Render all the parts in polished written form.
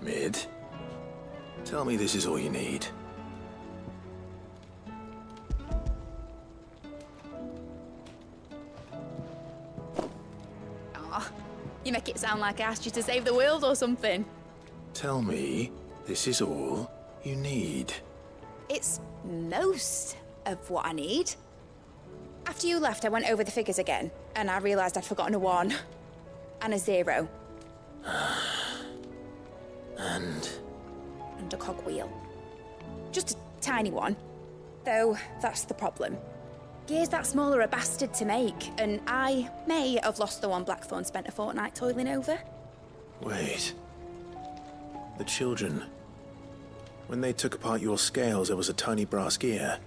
Mid, tell me this is all you need. Aw, you make it sound like I asked you to save the world or something. Tell me this is all you need. It's most of what I need. After you left, I went over the figures again, and I realised I'd forgotten a 1 and a 0. And a cogwheel. Just a tiny one. Though, that's the problem. Gears that small are a bastard to make, and I may have lost the one Blackthorn spent a fortnight toiling over. Wait. The children. When they took apart your scales, there was a tiny brass gear.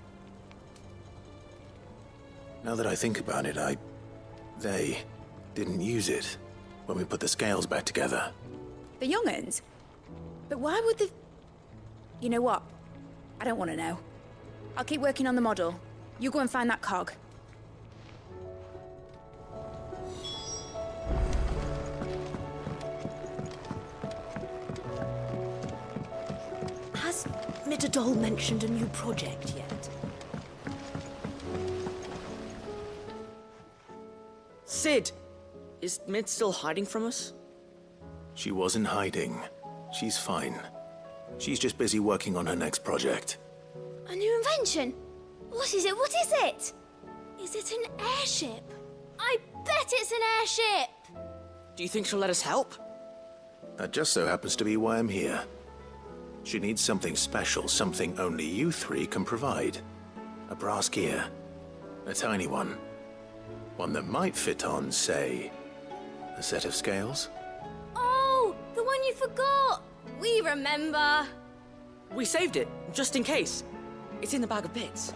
Now that I think about it, they didn't use it when we put the scales back together. The young'uns? But why would they... You know what? I don't want to know. I'll keep working on the model. You go and find that cog. Has Midadol mentioned a new project yet? Sid! Is Mid still hiding from us? She wasn't hiding. She's fine. She's just busy working on her next project. A new invention? What is it? What is it? Is it an airship? I bet it's an airship! Do you think she'll let us help? That just so happens to be why I'm here. She needs something special, something only you three can provide. A brass gear. A tiny one. One that might fit on, say, a set of scales? Oh, the one you forgot! We remember! We saved it, just in case. It's in the bag of bits.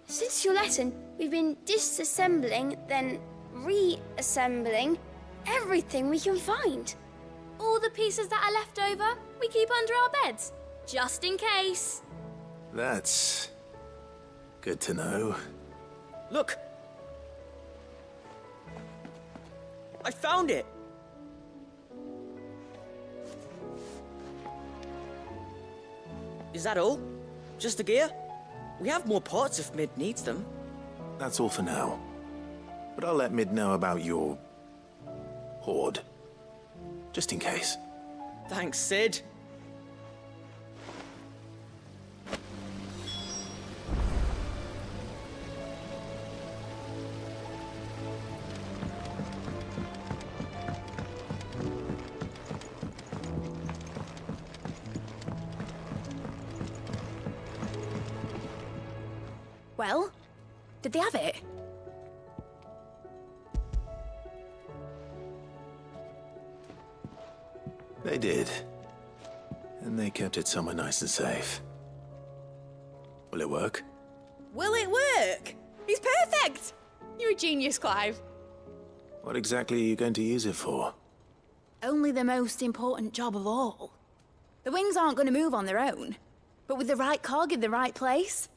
Since your lesson, we've been disassembling, then reassembling everything we can find. All the pieces that are left over, we keep under our beds, just in case. That's good to know. Look! I found it! Is that all? Just the gear? We have more parts if Mid needs them. That's all for now. But I'll let Mid know about your hoard. Just in case. Thanks, Sid. Well, did they have it? They did. And they kept it somewhere nice and safe. Will it work? Will it work? It's perfect! You're a genius, Clive. What exactly are you going to use it for? Only the most important job of all. The wings aren't going to move on their own. But with the right cog in the right place...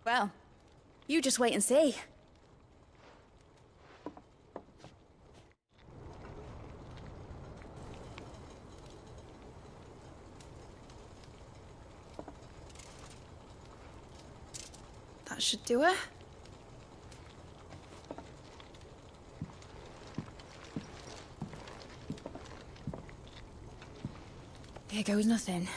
Well, you just wait and see. That should do it. Here goes nothing.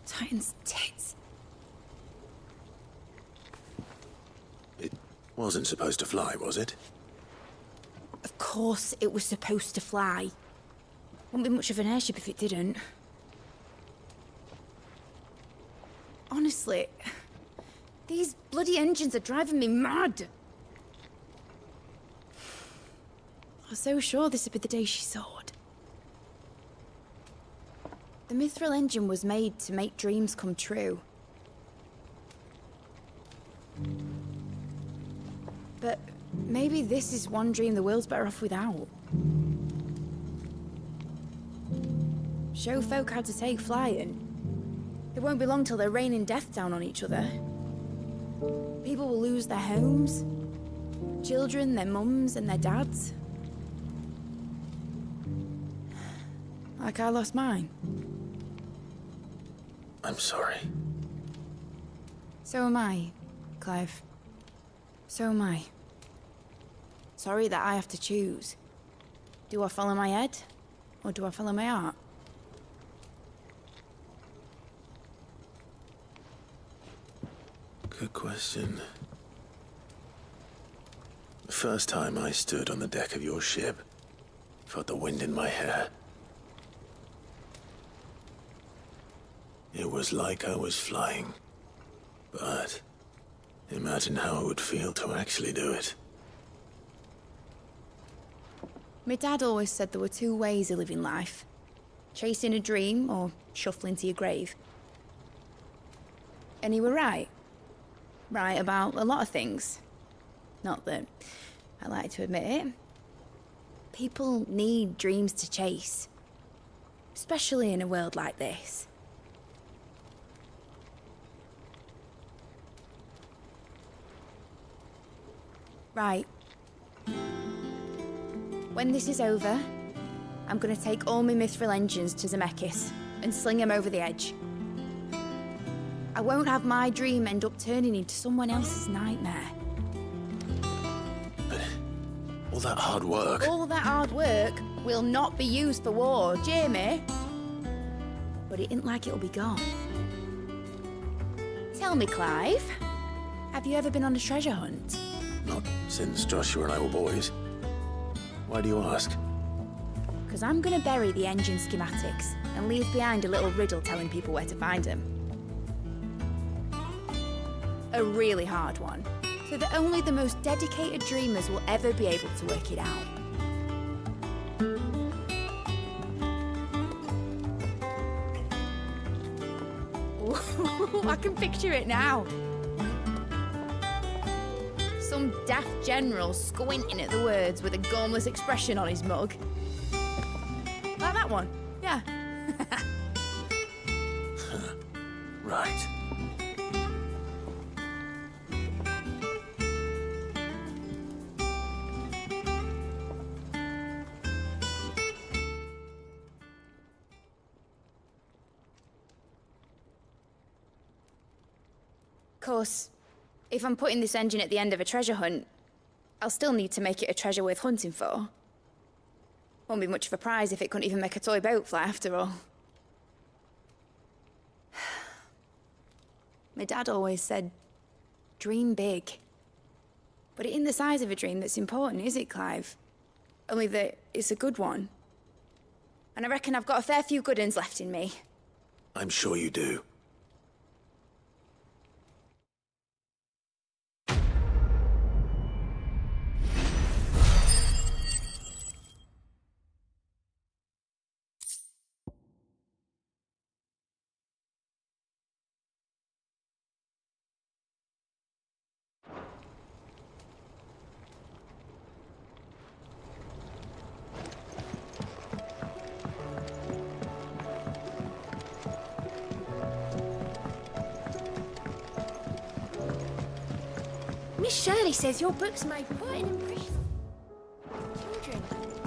Titan's tits. It wasn't supposed to fly, was it? Of course it was supposed to fly. Wouldn't be much of an airship if it didn't. Honestly, these bloody engines are driving me mad. I was so sure this would be the day she soared. The Mithril engine was made to make dreams come true. But maybe this is one dream the world's better off without. Show folk how to take flying. It won't be long till they're raining death down on each other. People will lose their homes. Children, their mums and their dads. Like I lost mine. I'm sorry. So am I, Clive. So am I. Sorry that I have to choose. Do I follow my head, or do I follow my heart? Good question. The first time I stood on the deck of your ship, felt the wind in my hair. It was like I was flying. But imagine how it would feel to actually do it. My dad always said there were two ways of living life. Chasing a dream or shuffling to your grave. And he were right. Right about a lot of things. Not that I like to admit it. People need dreams to chase. Especially in a world like this. Right. When this is over, I'm gonna take all my Mithril engines to Zemeckis and sling them over the edge. I won't have my dream end up turning into someone else's nightmare. But all that hard work... All that hard work will not be used for war, Jamie. But it ain't like it'll be gone. Tell me, Clive, have you ever been on a treasure hunt? Not since Joshua and I were boys. Why do you ask? Because I'm gonna bury the engine schematics and leave behind a little riddle telling people where to find them. A really hard one, so that only the most dedicated dreamers will ever be able to work it out. Ooh, I can picture it now. Some daft general squinting at the words with a gormless expression on his mug. Like that one, yeah. Right. Of course, if I'm putting this engine at the end of a treasure hunt, I'll still need to make it a treasure worth hunting for. Won't be much of a prize if it couldn't even make a toy boat fly after all. My dad always said, dream big. But it ain't the size of a dream that's important, is it, Clive? Only that it's a good one. And I reckon I've got a fair few good uns left in me. I'm sure you do. Miss Shirley says your books made quite an impression. Children,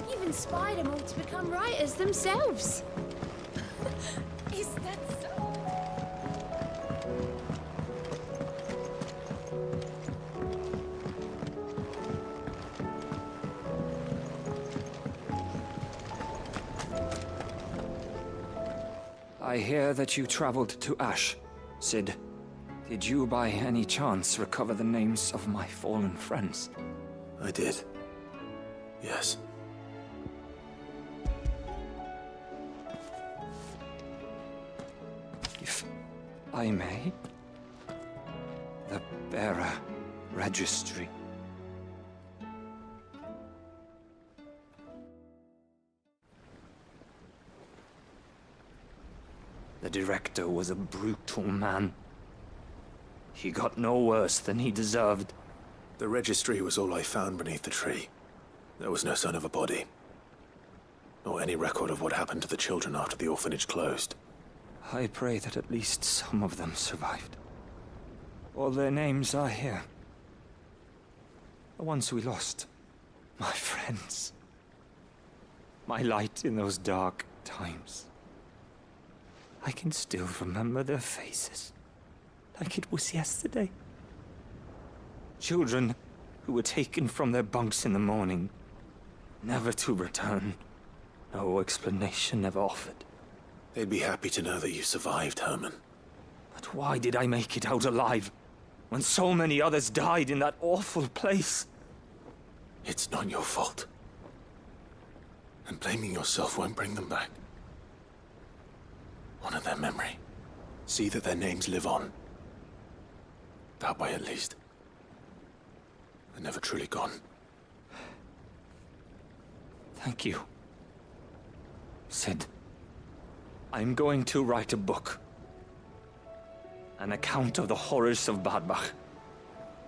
you've inspired them all to become writers themselves. Is that so? I hear that you traveled to Ash, Sid. Did you by any chance recover the names of my fallen friends? I did. Yes. If I may, The bearer registry. The director was a brutal man. He got no worse than he deserved. The registry was all I found beneath the tree. There was no sign of a body. Or any record of what happened to the children after the orphanage closed. I pray that at least some of them survived. All their names are here. The ones we lost. My friends. My light in those dark times. I can still remember their faces, like it was yesterday. Children who were taken from their bunks in the morning, never to return. No explanation ever offered. They'd be happy to know that you survived, Herman. But why did I make it out alive, when so many others died in that awful place? It's not your fault. And blaming yourself won't bring them back. Honor their memory. See that their names live on. That way, at least. They're never truly gone. Thank you. Sid, I'm going to write a book. An account of the horrors of Badbach,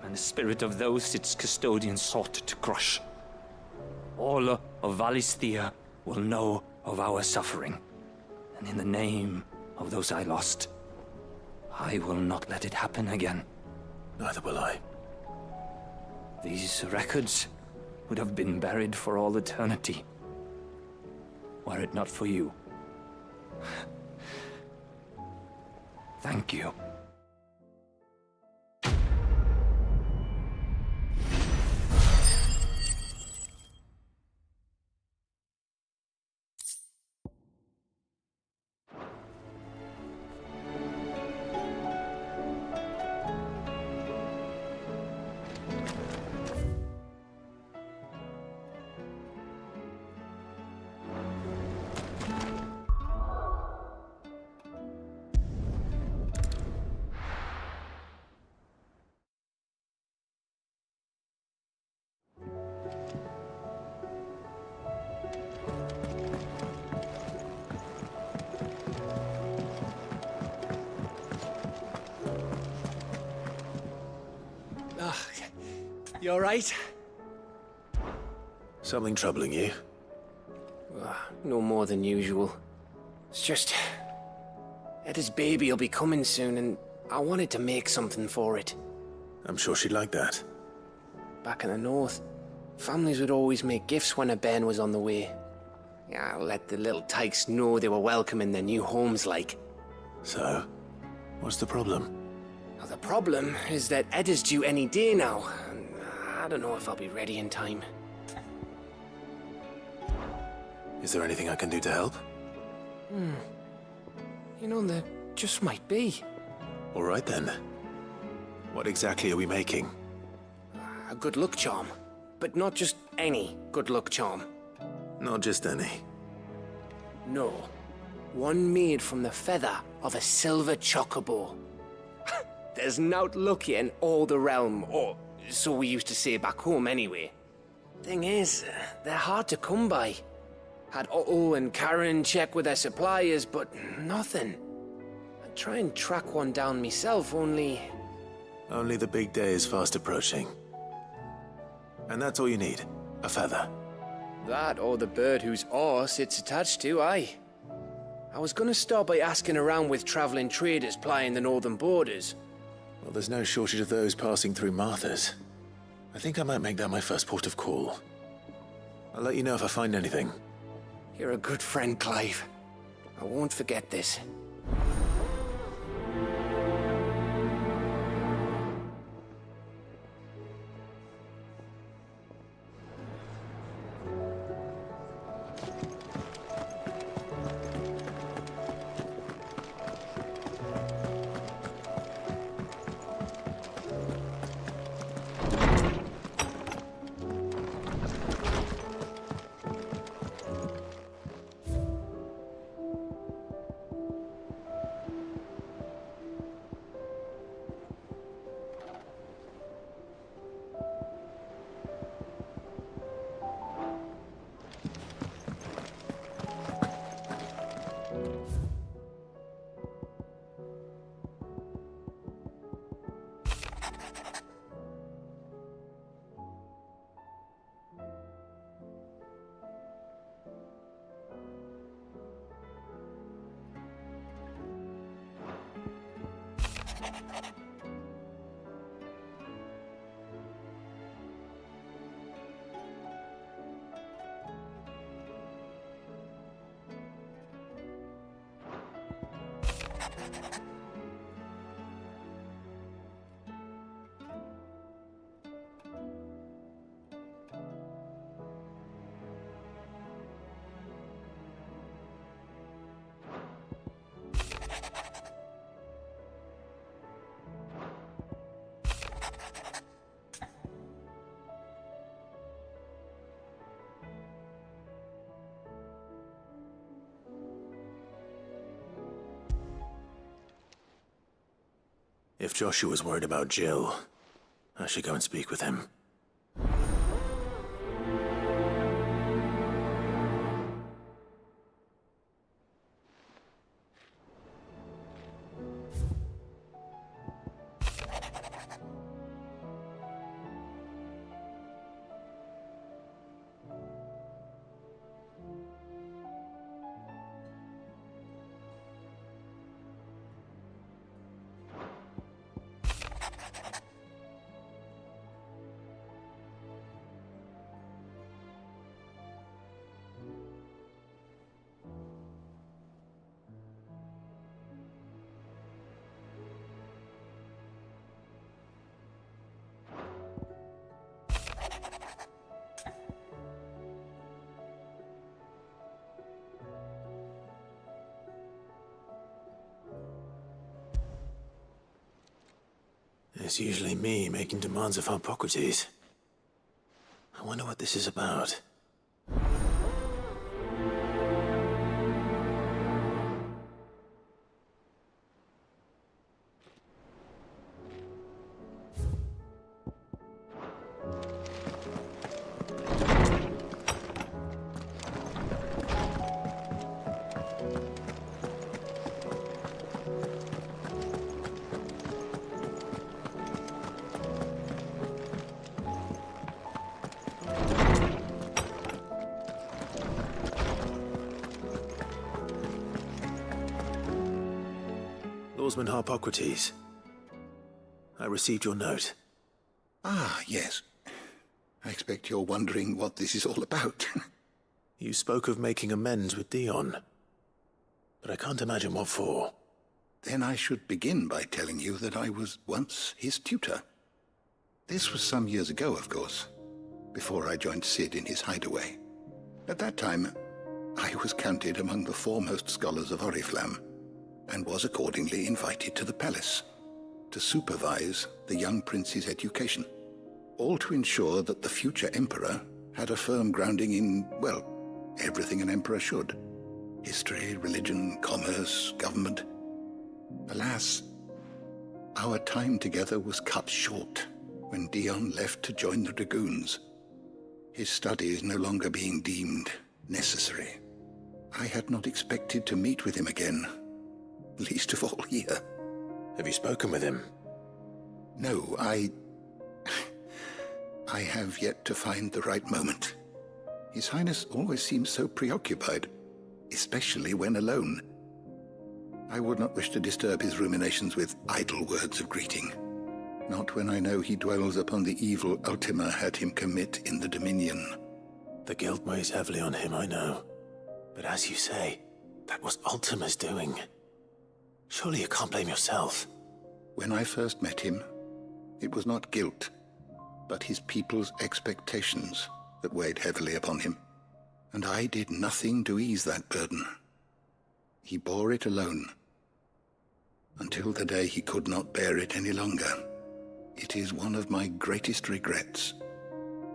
and the spirit of those its custodians sought to crush. All of Valisthea will know of our suffering, and in the name of those I lost, I will not let it happen again. Neither will I. These records would have been buried for all eternity, were it not for you. Thank you. You all right? Something troubling you? No more than usual. It's just... Etta's baby will be coming soon, and I wanted to make something for it. I'm sure she'd like that. Back in the north, families would always make gifts when a bairn was on the way. Yeah, let the little tykes know they were welcome in their new homes, like. So, what's the problem? Now, the problem is that Etta's due any day now, and I don't know if I'll be ready in time. Is there anything I can do to help? You know, there just might be. All right then. What exactly are we making? A good luck charm. But not just any good luck charm. Not just any. No. One made from the feather of a silver chocobo. There's nowt luckier in all the realm, or so we used to say back home anyway. Thing is, they're hard to come by. Had Otto and Karen check with their suppliers, but nothing. I'd try and track one down myself, only... Only the big day is fast approaching. And that's all you need, a feather. That or the bird whose horse it's attached to, aye. I was gonna start by asking around with traveling traders plying the northern borders. Well, there's no shortage of those passing through Martha's. I think I might make that my first port of call. I'll let you know if I find anything. You're a good friend, Clive. I won't forget this. If Joshua's worried about Jill, I should go and speak with him. It's usually me making demands of Hippocrates. I wonder what this is about. Lawsman Hippocrates, I received your note. Ah, yes. I expect you're wondering what this is all about. You spoke of making amends with Dion, but I can't imagine what for. Then I should begin by telling you that I was once his tutor. This was some years ago, of course, before I joined Sid in his hideaway. At that time, I was counted among the foremost scholars of Oriflamme, and was accordingly invited to the palace to supervise the young prince's education, all to ensure that the future emperor had a firm grounding in, well, everything an emperor should. History, religion, commerce, government. Alas, our time together was cut short when Dion left to join the Dragoons, his studies no longer being deemed necessary. I had not expected to meet with him again, least of all here. Have you spoken with him? No, I have yet to find the right moment. His Highness always seems so preoccupied, especially when alone. I would not wish to disturb his ruminations with idle words of greeting, not when I know he dwells upon the evil Ultima had him commit in the Dominion. The guilt weighs heavily on him, I know. But as you say, that was Ultima's doing. Surely you can't blame yourself. When I first met him, it was not guilt, but his people's expectations that weighed heavily upon him. And I did nothing to ease that burden. He bore it alone, until the day he could not bear it any longer. It is one of my greatest regrets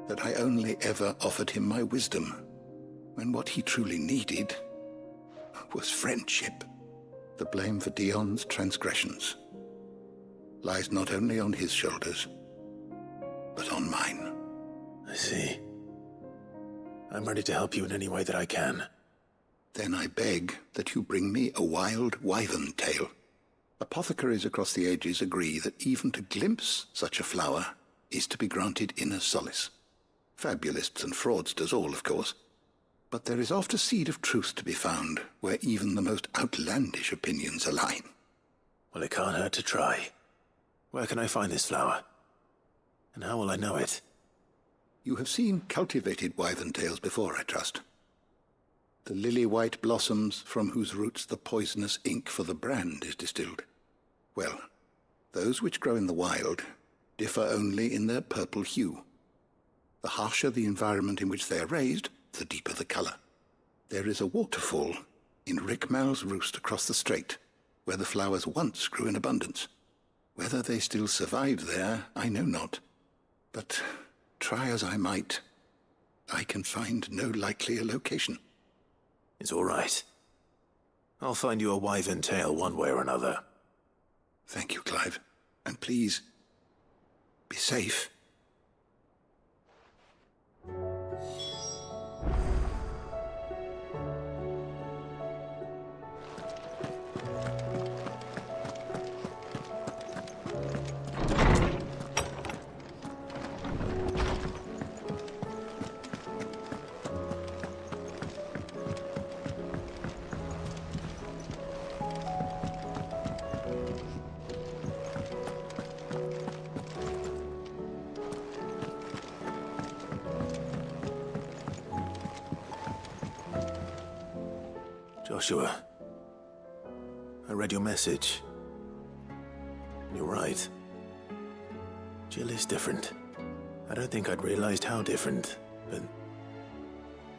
that I only ever offered him my wisdom, when what he truly needed was friendship. The blame for Dion's transgressions lies not only on his shoulders, but on mine. I see. I'm ready to help you in any way that I can. Then I beg that you bring me a wild wyvern tail. Apothecaries across the ages agree that even to glimpse such a flower is to be granted inner solace. Fabulists and fraudsters all, of course. But there is oft a seed of truth to be found where even the most outlandish opinions align. Well, it can't hurt to try. Where can I find this flower? And how will I know it? You have seen cultivated wyvern tails before, I trust. The lily-white blossoms from whose roots the poisonous ink for the brand is distilled. Well, those which grow in the wild differ only in their purple hue. The harsher the environment in which they are raised, the deeper the colour. There is a waterfall in Rickmal's roost across the strait, where the flowers once grew in abundance. Whether they still survive there, I know not. But try as I might, I can find no likelier location. It's all right. I'll find you a wyvern tail one way or another. Thank you, Clive. And please, be safe. Joshua, I read your message. You're right. Jill is different. I don't think I'd realized how different, but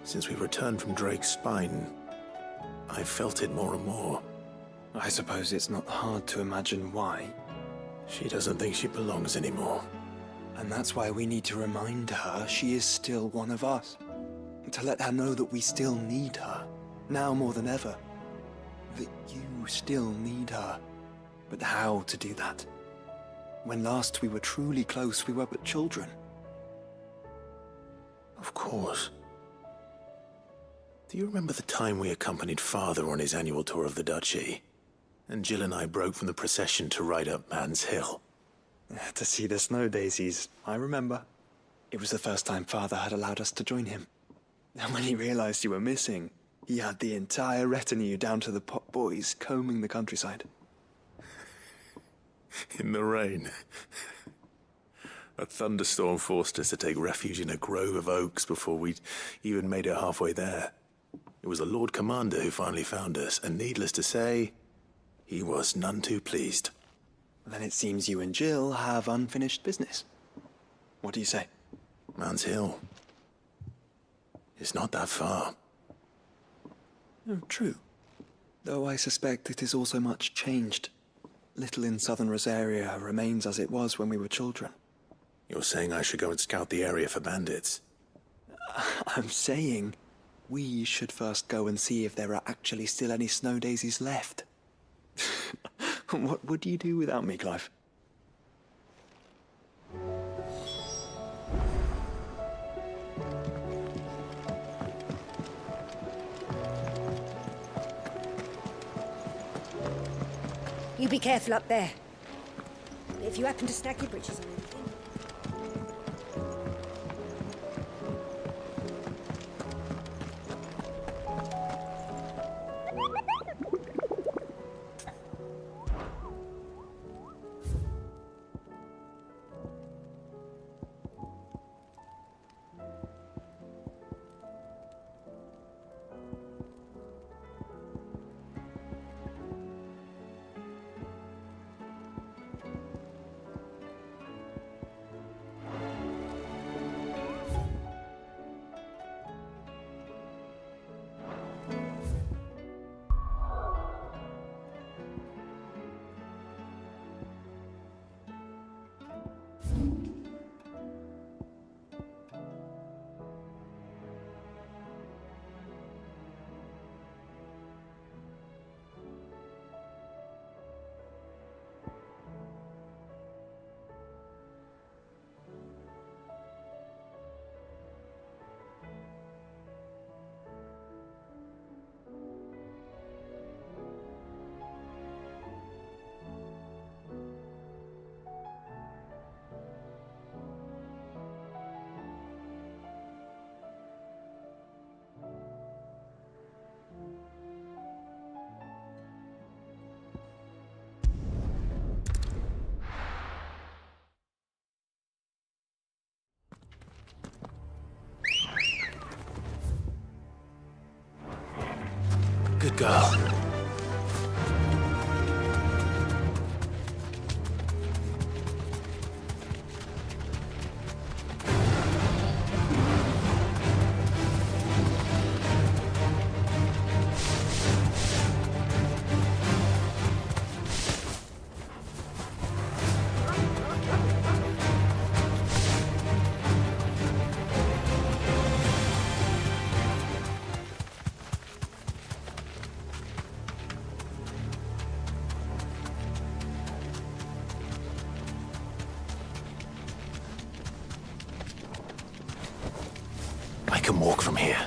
since we returned from Drake's spine, I've felt it more and more. I suppose it's not hard to imagine why. She doesn't think she belongs anymore. And that's why we need to remind her she is still one of us. To let her know that we still need her. Now more than ever. That you still need her. But how to do that? When last we were truly close, we were but children. Of course. Do you remember the time we accompanied Father on his annual tour of the Duchy? And Jill and I broke from the procession to ride up Man's Hill. To see the snow daisies, I remember. It was the first time Father had allowed us to join him. And when he realized you were missing, he had the entire retinue down to the pot boys combing the countryside. In the rain. A thunderstorm forced us to take refuge in a grove of oaks before we'd even made it halfway there. It was the Lord Commander who finally found us, and needless to say, he was none too pleased. Then it seems you and Jill have unfinished business. What do you say? Man's Hill. It's not that far. Oh, true. Though I suspect it is also much changed. Little in southern Rosaria remains as it was when we were children. You're saying I should go and scout the area for bandits? I'm saying we should first go and see if there are actually still any snow daisies left. What would you do without me, Clive? You be careful up there. If you happen to snag your britches or anything. Good girl. I can walk from here.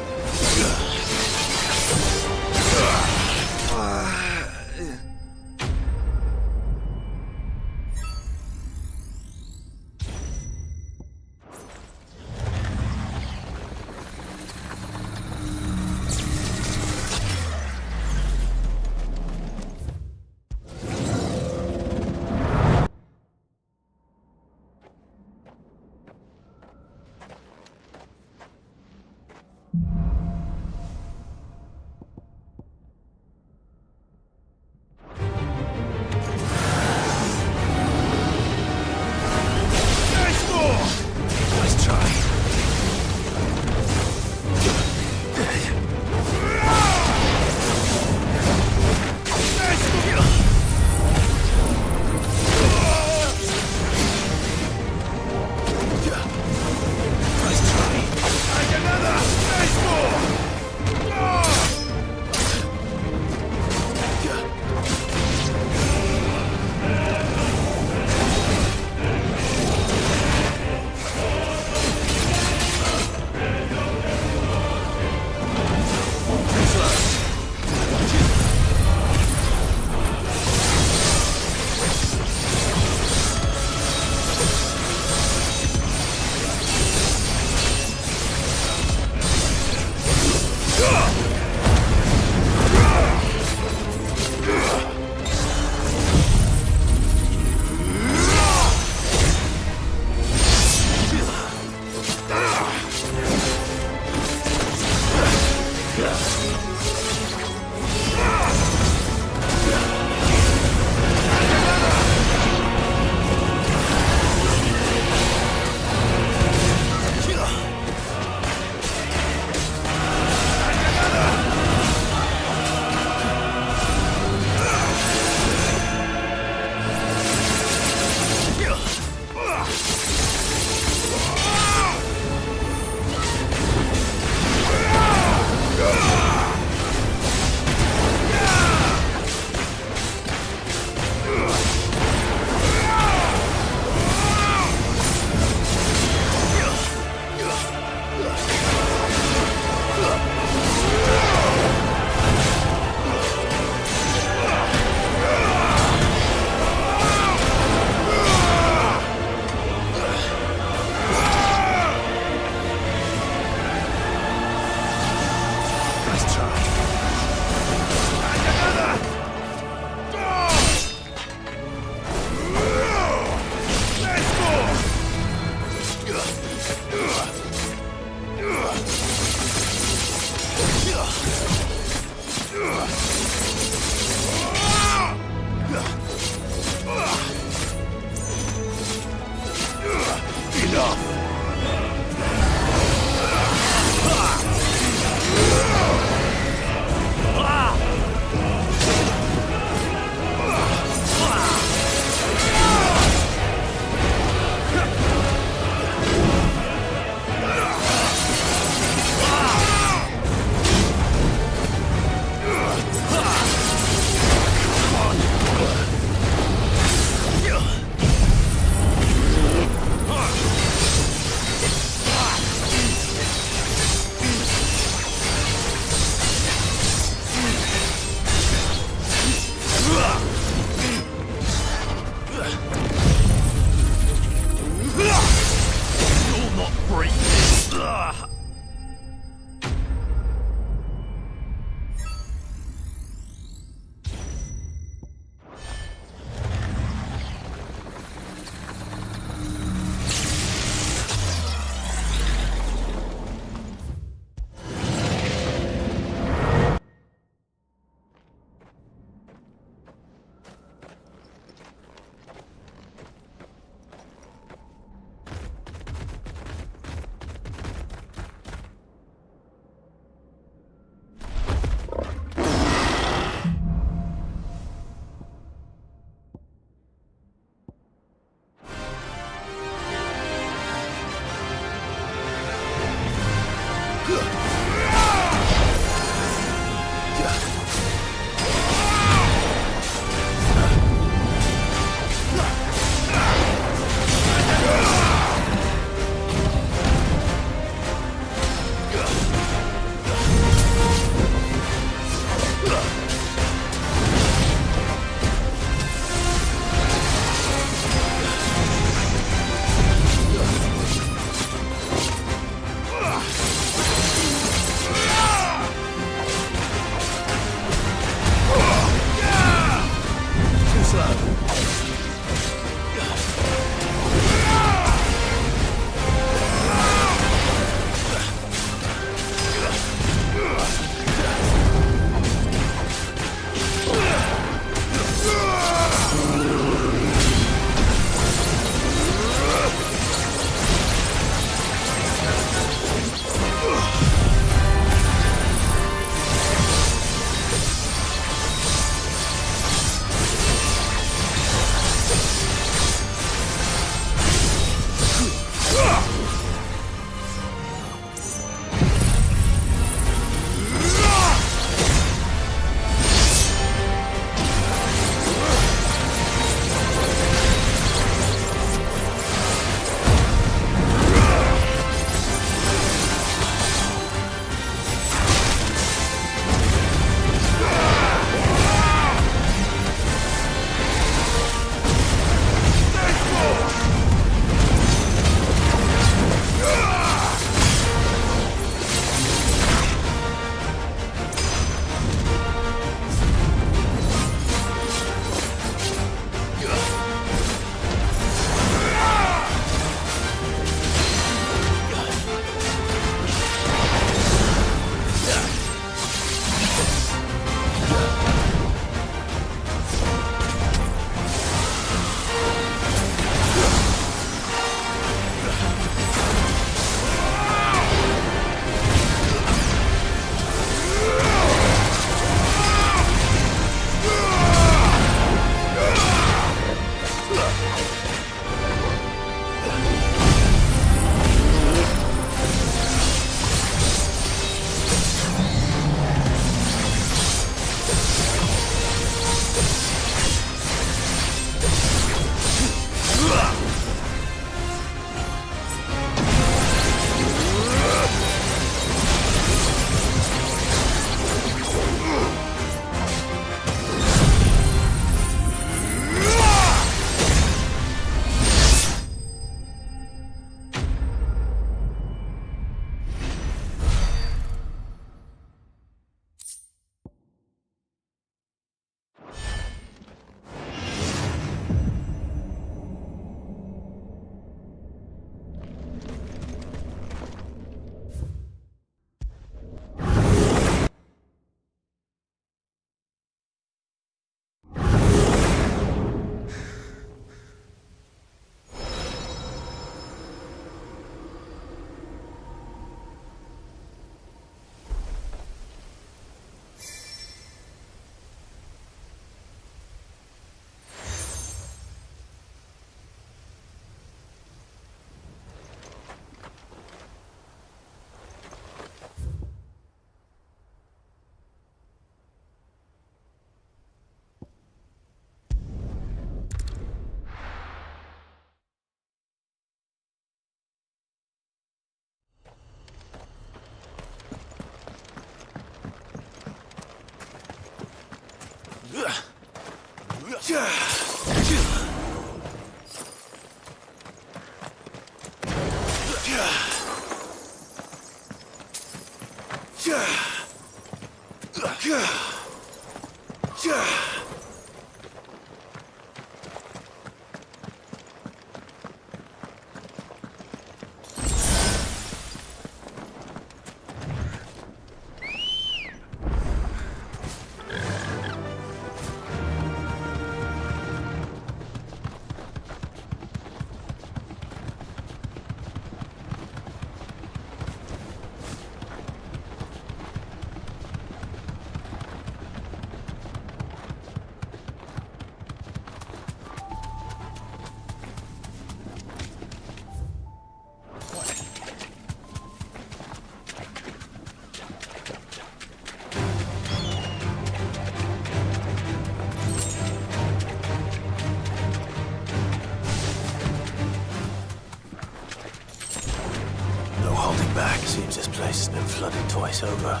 Seems this place has been flooded twice over.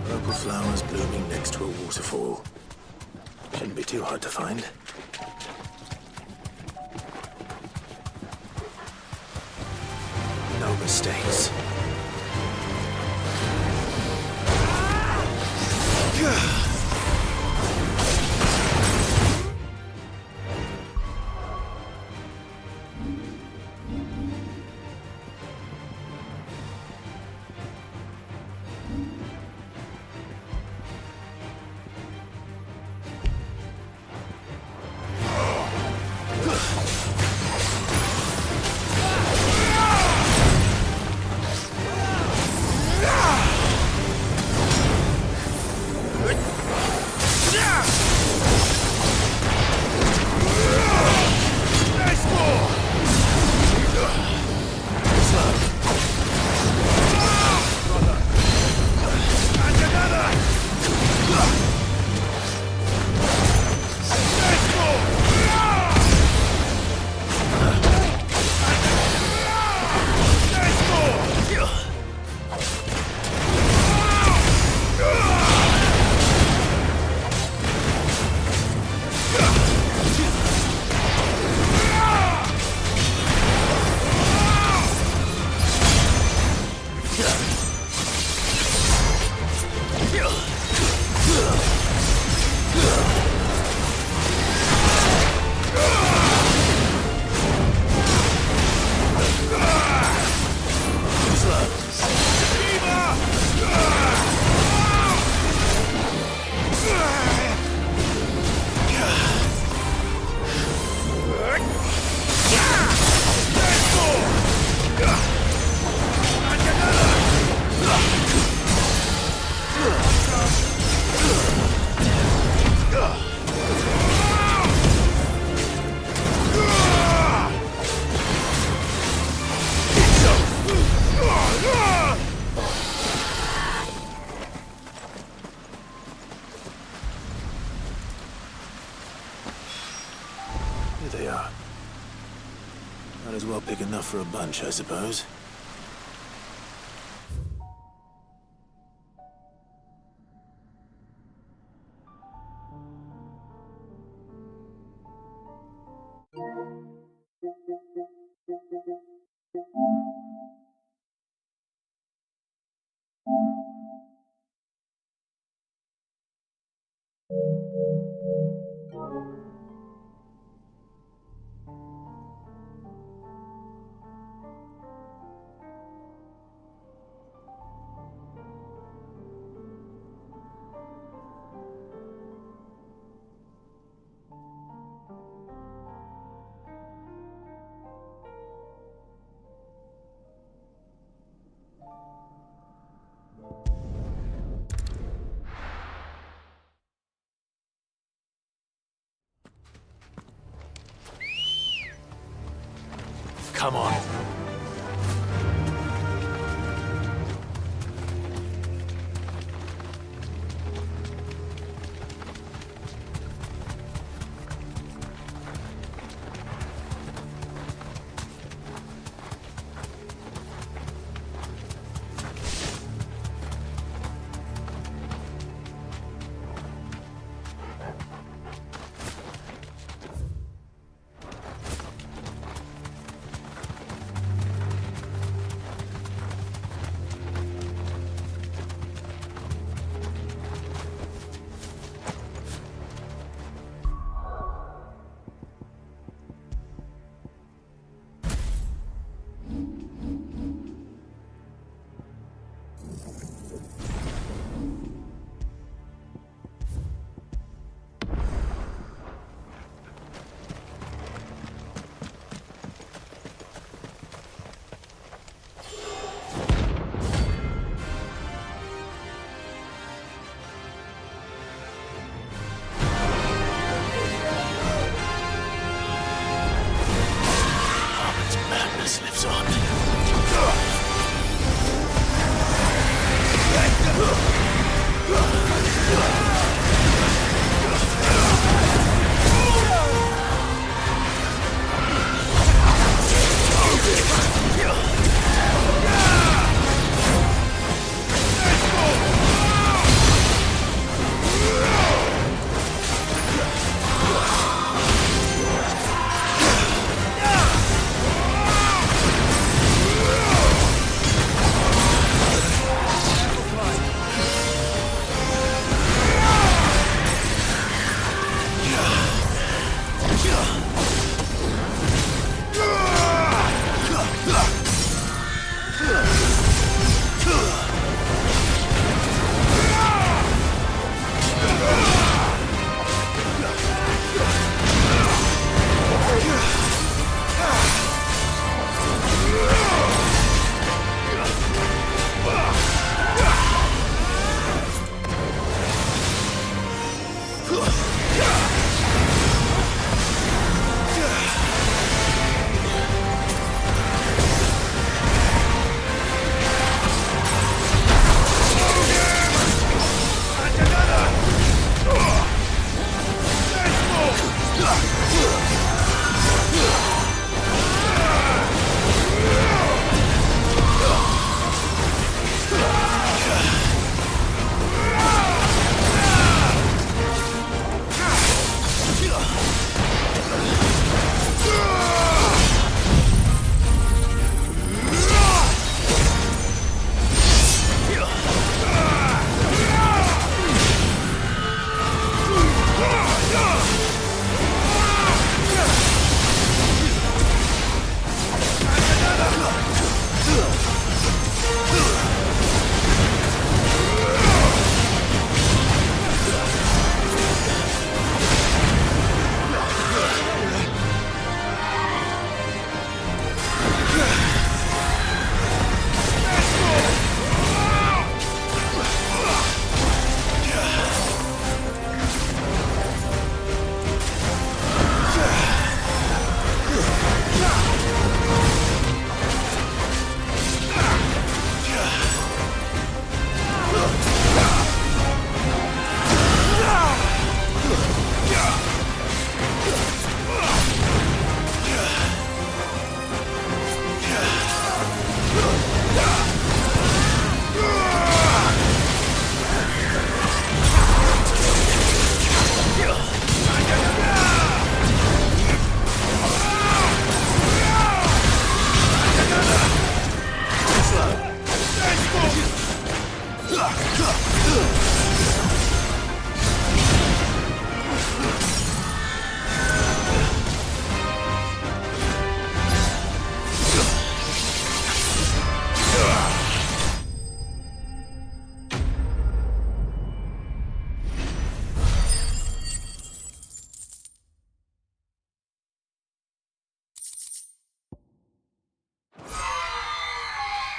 Purple flowers blooming next to a waterfall. Shouldn't be too hard to find. No mistakes. They are. Might as well pick enough for a bunch, I suppose. Come on.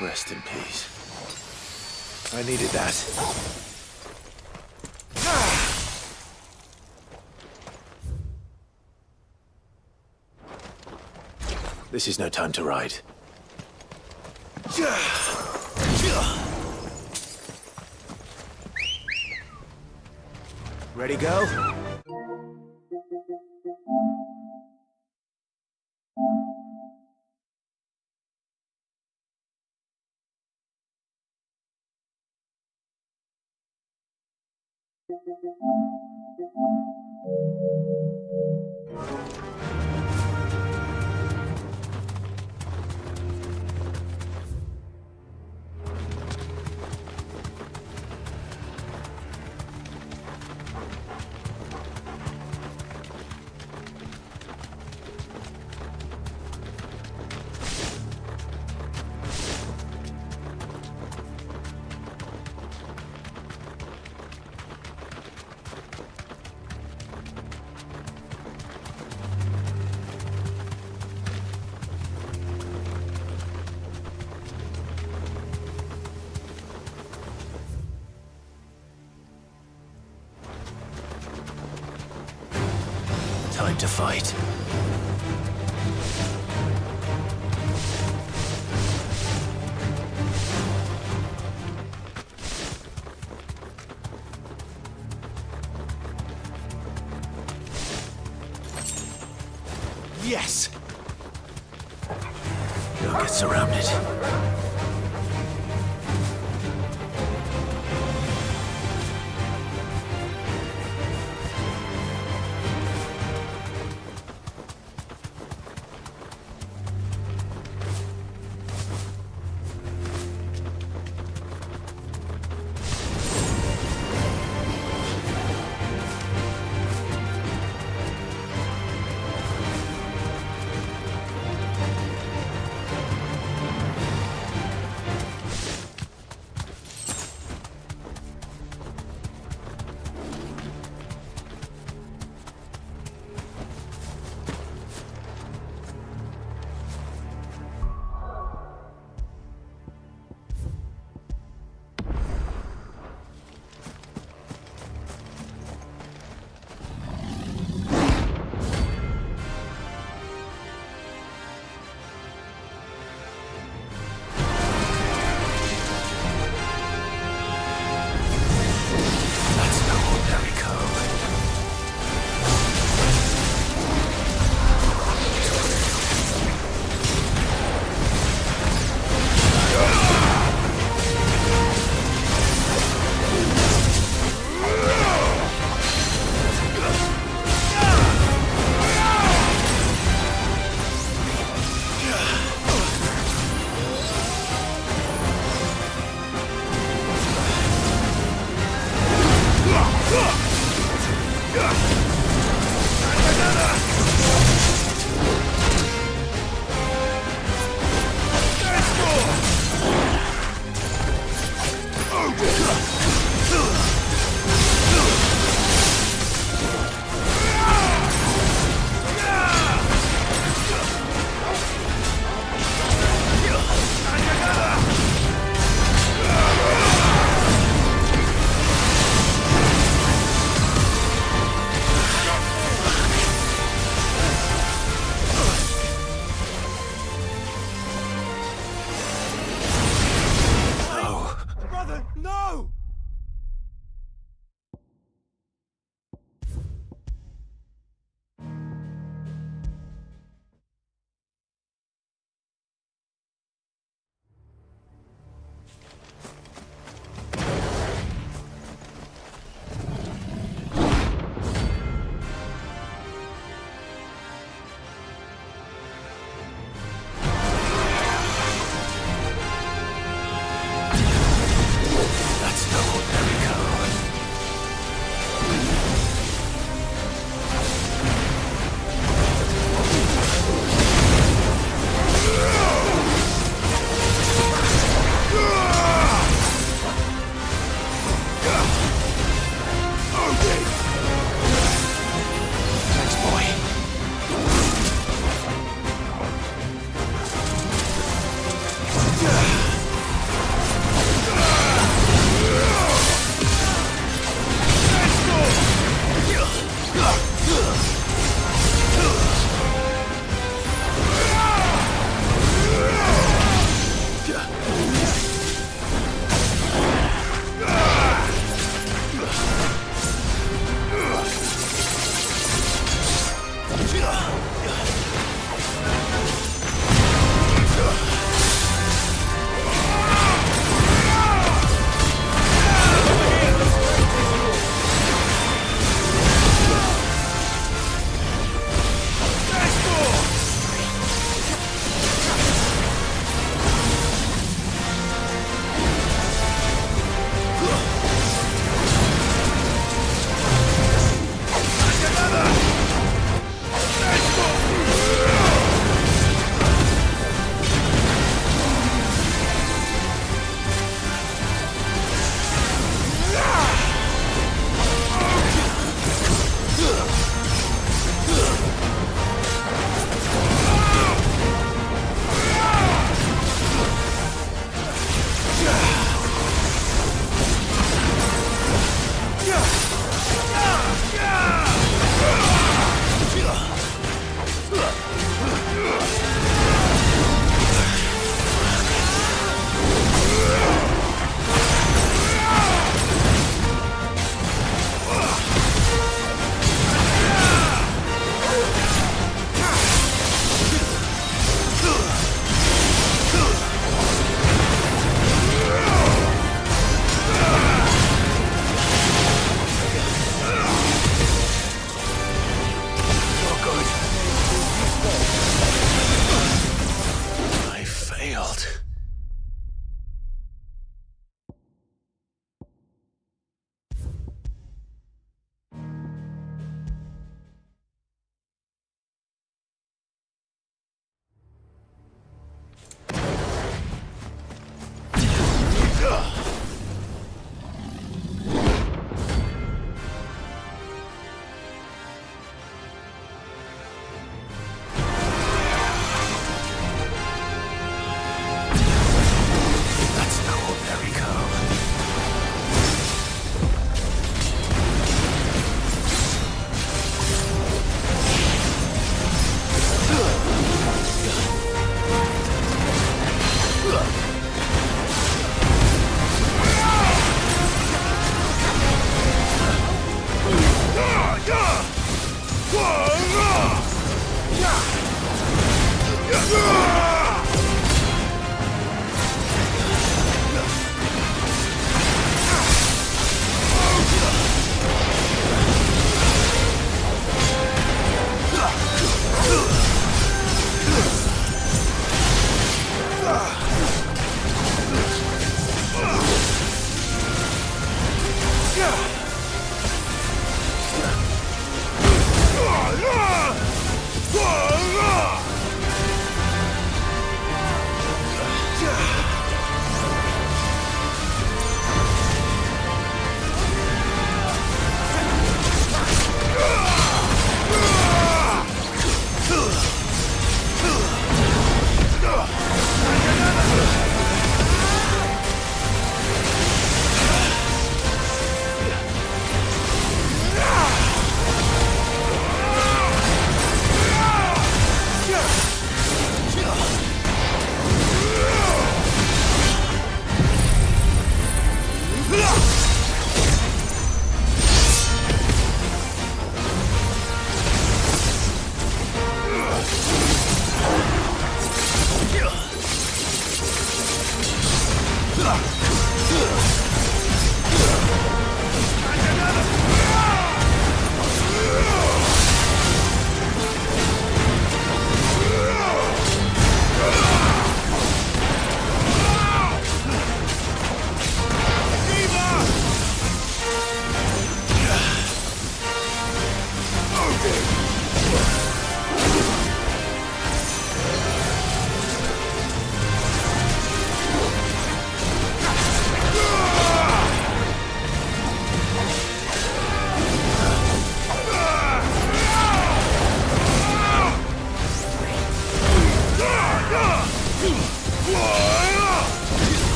Rest in peace. I needed that. This is no time to ride. Ready, go? Time to fight. Yes! You'll get surrounded. I failed. That's no ordinary girl.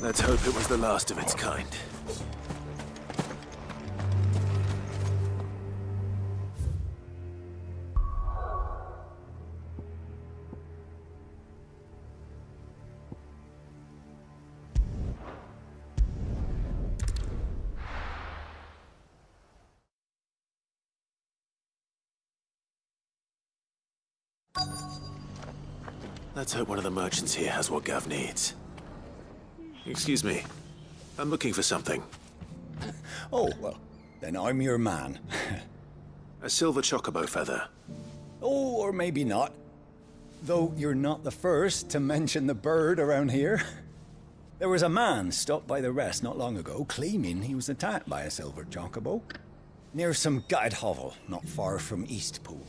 Let's hope it was the last of its kind. Let's hope one of the merchants here has what Gav needs. Excuse me. I'm looking for something. Oh, well, then I'm your man. A silver chocobo feather. Oh, or maybe not. Though you're not the first to mention the bird around here. There was a man stopped by the rest not long ago claiming he was attacked by a silver chocobo near some gutted hovel not far from Eastpool.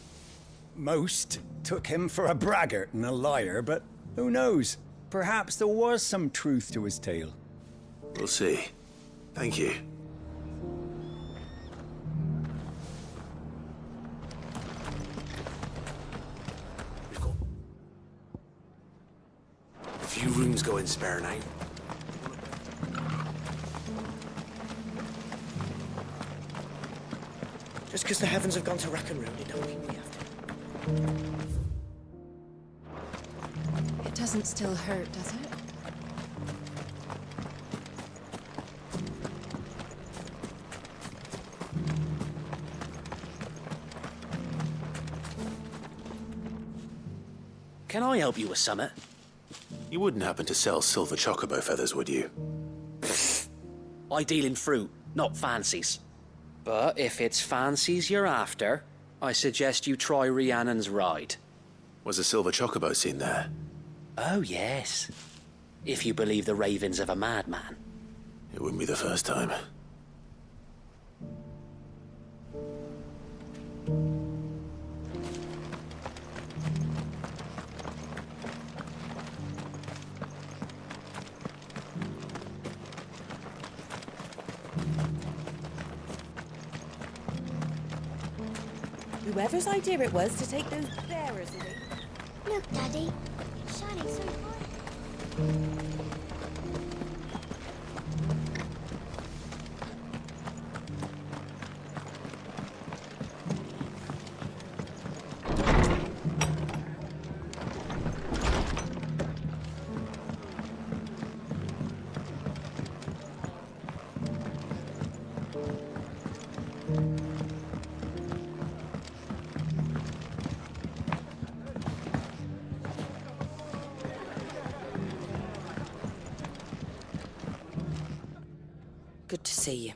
Most took him for a braggart and a liar, but who knows? Perhaps there was some truth to his tale. We'll see. Thank you. We've got a few rooms going spare now. Just because the heavens have gone to rack and ruin, it don't mean we have to. It doesn't still hurt, does it? Can I help you with summit? You wouldn't happen to sell silver chocobo feathers, would you? I deal in fruit, not fancies. But if it's fancies you're after, I suggest you try Rhiannon's ride. Was a silver chocobo seen there? Oh, yes. If you believe the ravings of a madman. It wouldn't be the first time. Whoever's idea it was to take those bearers away. Look, Daddy. It's shining so bright. Good to see you.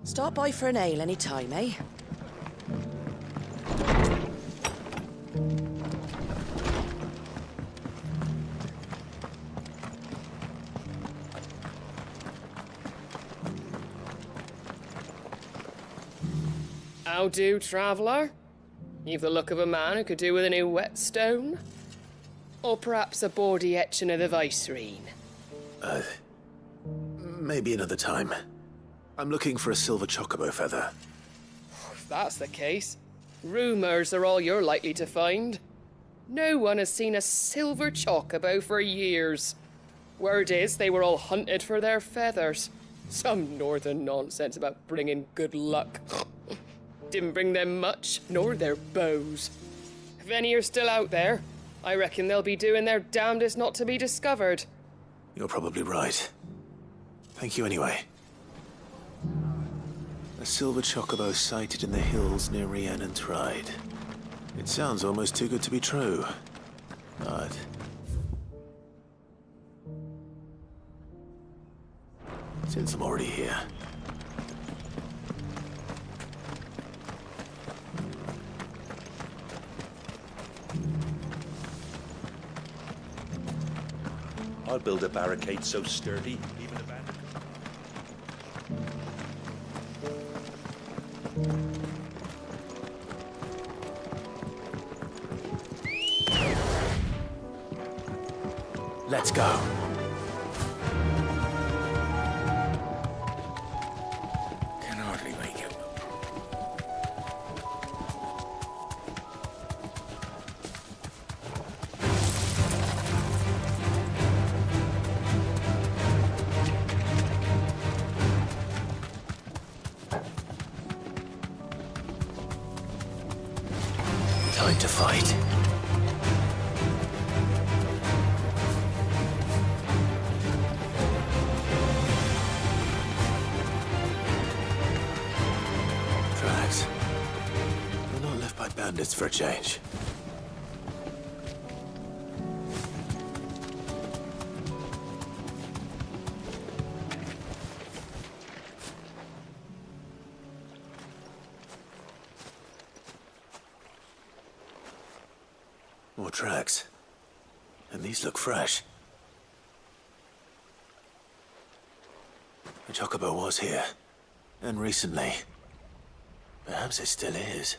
Stop by for an ale any time, eh? How do, traveller? You've the look of a man who could do with a new whetstone. Or perhaps a bawdy etching of the Vicerine. Maybe another time. I'm looking for a silver chocobo feather. If that's the case, rumours are all you're likely to find. No one has seen a silver chocobo for years. Word is they were all hunted for their feathers. Some northern nonsense about bringing good luck. Didn't bring them much, nor their bows. If any are still out there, I reckon they'll be doing their damnedest not to be discovered. You're probably right. Thank you anyway. A silver chocobo sighted in the hills near Rhiannon's Ride. It sounds almost too good to be true. But... since I'm already here... I'll build a barricade so sturdy, even a bandit. Let's go. Can hardly make it. Time to fight. Tracks. They're not left by bandits for a change. More tracks. And these look fresh. The Chocobo was here. And recently. Perhaps it still is.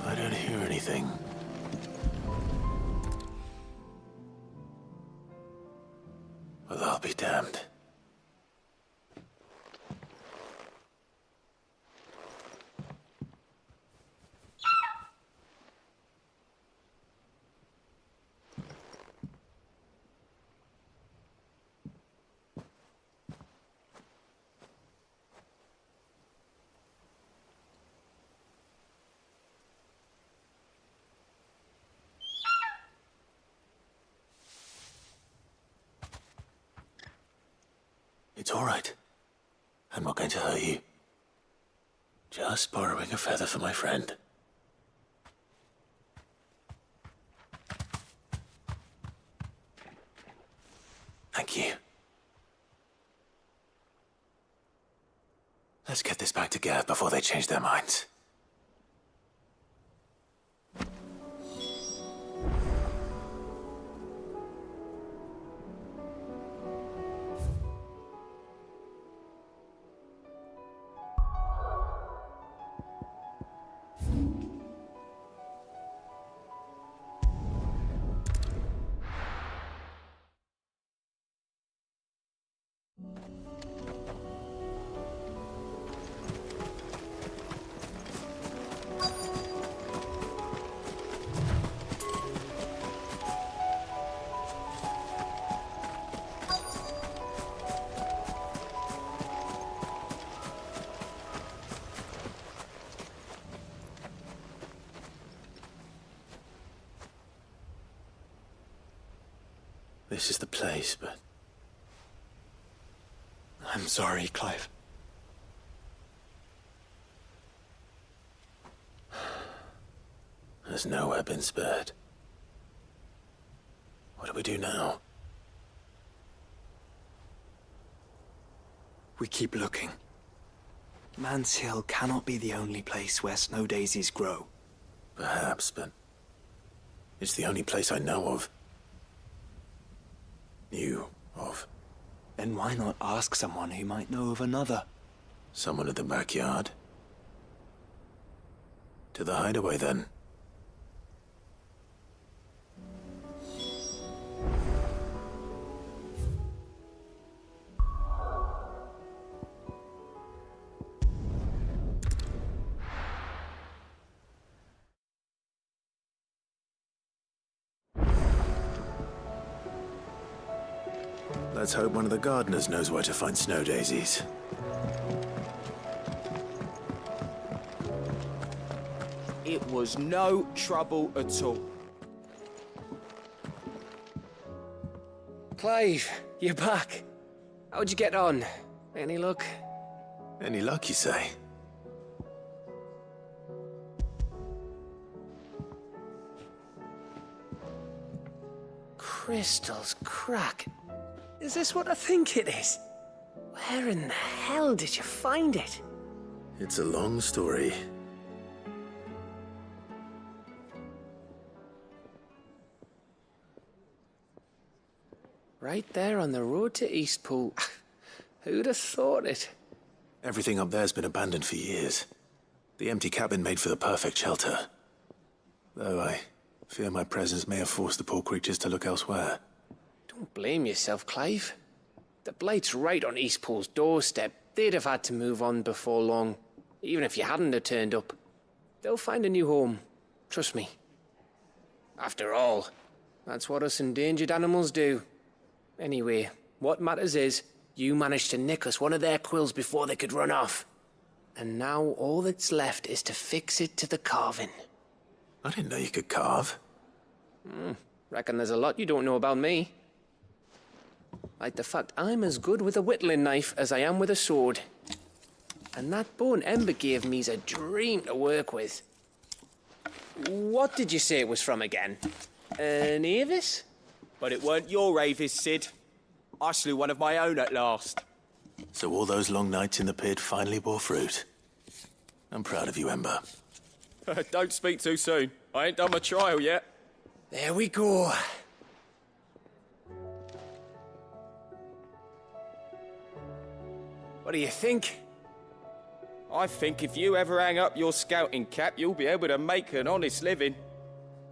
I don't hear anything. Well, I'll be damned. It's all right. I'm not going to hurt you. Just borrowing a feather for my friend. Thank you. Let's get this back to Gav before they change their minds. This is the place, but... I'm sorry, Clive. Has nowhere been spared. What do we do now? We keep looking. Man's Hill cannot be the only place where snow daisies grow. Perhaps, but... it's the only place I know of. Knew of. Then why not ask someone who might know of another? Someone in the backyard? To the hideaway, then. Let's hope one of the gardeners knows where to find snow daisies. It was no trouble at all. Clive, you're back. How'd you get on? Any luck? Any luck, you say? Crystals crack. Is this what I think it is? Where in the hell did you find it? It's a long story. Right there on the road to Eastpool. Who'd have thought it? Everything up there's been abandoned for years. The empty cabin made for the perfect shelter. Though I fear my presence may have forced the poor creatures to look elsewhere. Don't blame yourself, Clive. The Blight's right on Eastpool's doorstep. They'd have had to move on before long, even if you hadn't have turned up. They'll find a new home. Trust me. After all, that's what us endangered animals do. Anyway, what matters is, you managed to nick us one of their quills before they could run off. And now all that's left is to fix it to the carving. I didn't know you could carve. Reckon there's a lot you don't know about me. Like the fact I'm as good with a whittling knife as I am with a sword. And that bone Ember gave me's a dream to work with. What did you say it was from again? An Avis? But it weren't your Avis, Sid. I slew one of my own at last. So all those long nights in the pit finally bore fruit. I'm proud of you, Ember. Don't speak too soon. I ain't done my trial yet. There we go. What do you think? I think if you ever hang up your scouting cap, you'll be able to make an honest living.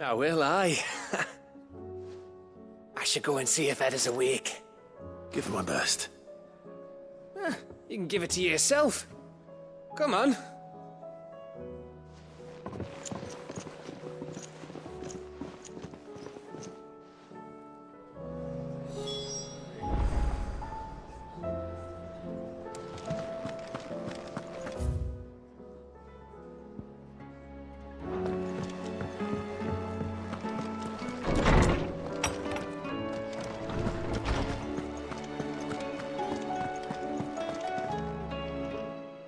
Oh, will I? I should go and see if Ed is awake. Give it my best. You can give it to yourself. Come on.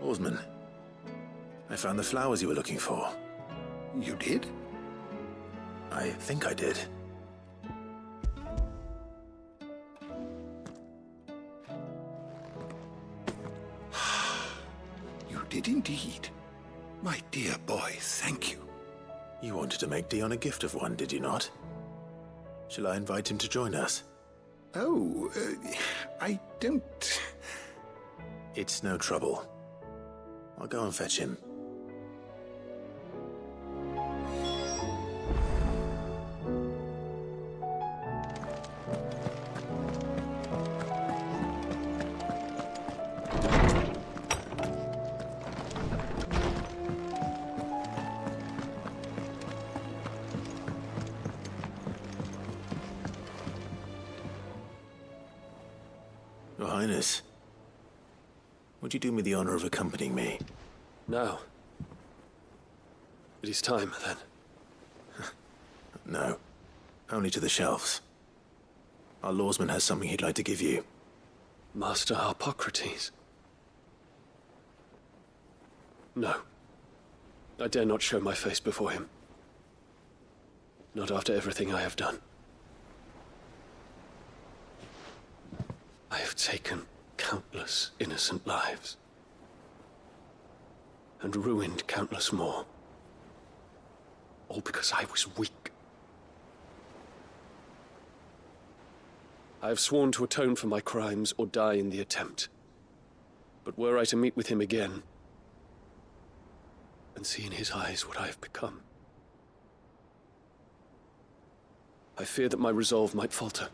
Oarsman, I found the flowers you were looking for. You did? I think I did. You did indeed. My dear boy, thank you. You wanted to make Dion a gift of one, did you not? Shall I invite him to join us? Oh, I don't... It's no trouble. I'll go and fetch him. Your Highness, would you do me the honor of accompanying me? No. It is time, then. No. Only to the shelves. Our lawsman has something he'd like to give you. Master Harpocrates. No. I dare not show my face before him. Not after everything I have done. I have taken countless innocent lives. And ruined countless more. All because I was weak. I have sworn to atone for my crimes or die in the attempt. But were I to meet with him again, and see in his eyes what I have become, I fear that my resolve might falter.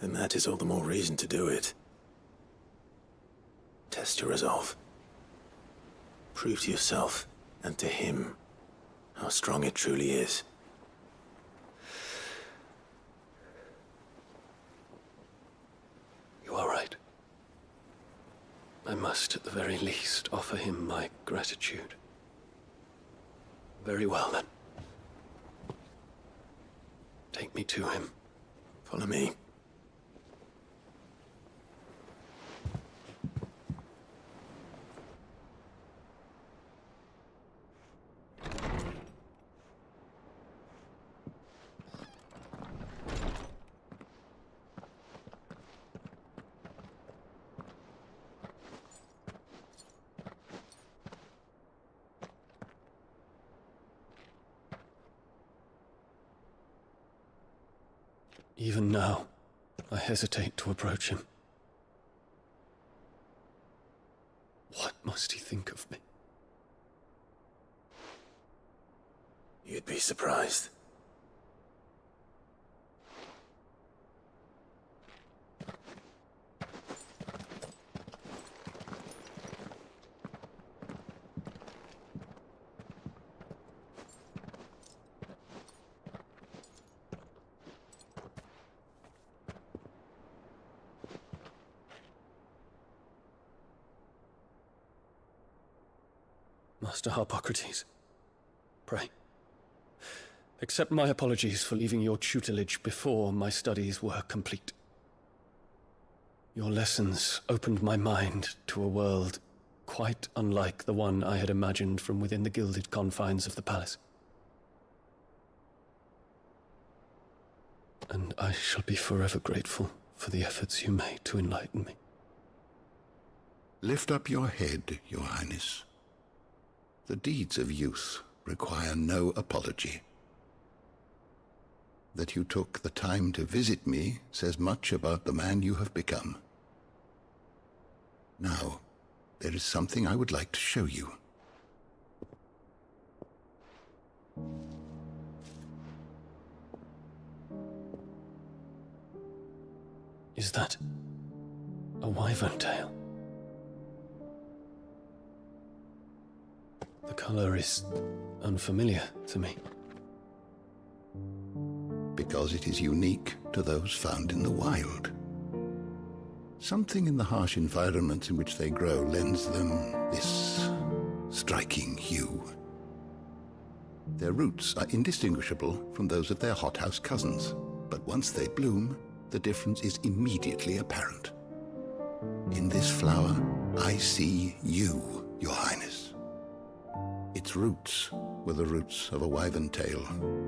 Then that is all the more reason to do it. Test your resolve. Prove to yourself, and to him, how strong it truly is. You are right. I must, at the very least, offer him my gratitude. Very well, then. Take me to him. Follow me. Even now, I hesitate to approach him. What must he think of me? You'd be surprised. Master Harpocrates, pray, Accept my apologies for leaving your tutelage before my studies were complete. Your lessons opened my mind to a world quite unlike the one I had imagined from within the gilded confines of the palace. And I shall be forever grateful for the efforts you made to enlighten me. Lift up your head, Your Highness. The deeds of youth require no apology. That you took the time to visit me says much about the man you have become. Now, there is something I would like to show you. Is that a wyvern tail? The color is unfamiliar to me. Because it is unique to those found in the wild. Something in the harsh environments in which they grow lends them this striking hue. Their roots are indistinguishable from those of their hothouse cousins, but once they bloom, the difference is immediately apparent. In this flower, I see you, Your Highness. Its roots were the roots of a wyvern tail,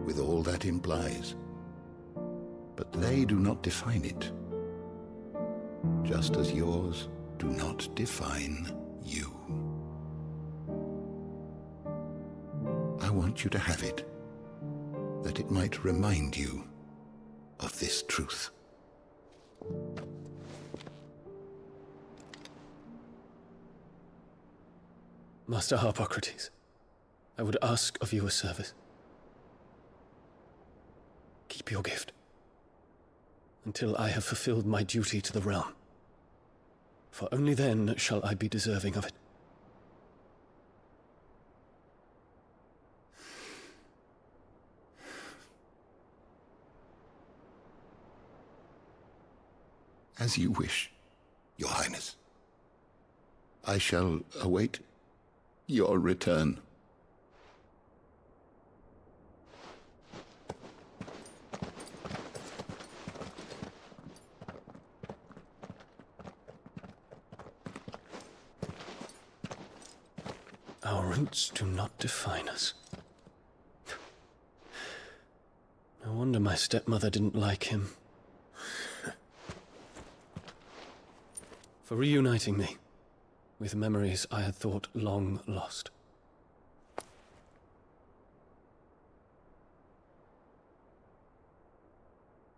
with all that implies. But they do not define it, just as yours do not define you. I want you to have it, that it might remind you of this truth. Master Harpocrates, I would ask of you a service. Keep your gift until I have fulfilled my duty to the realm, for only then shall I be deserving of it. As you wish, Your Highness. I shall await your return. Our roots do not define us. No wonder my stepmother didn't like him. For reuniting me with memories I had thought long lost.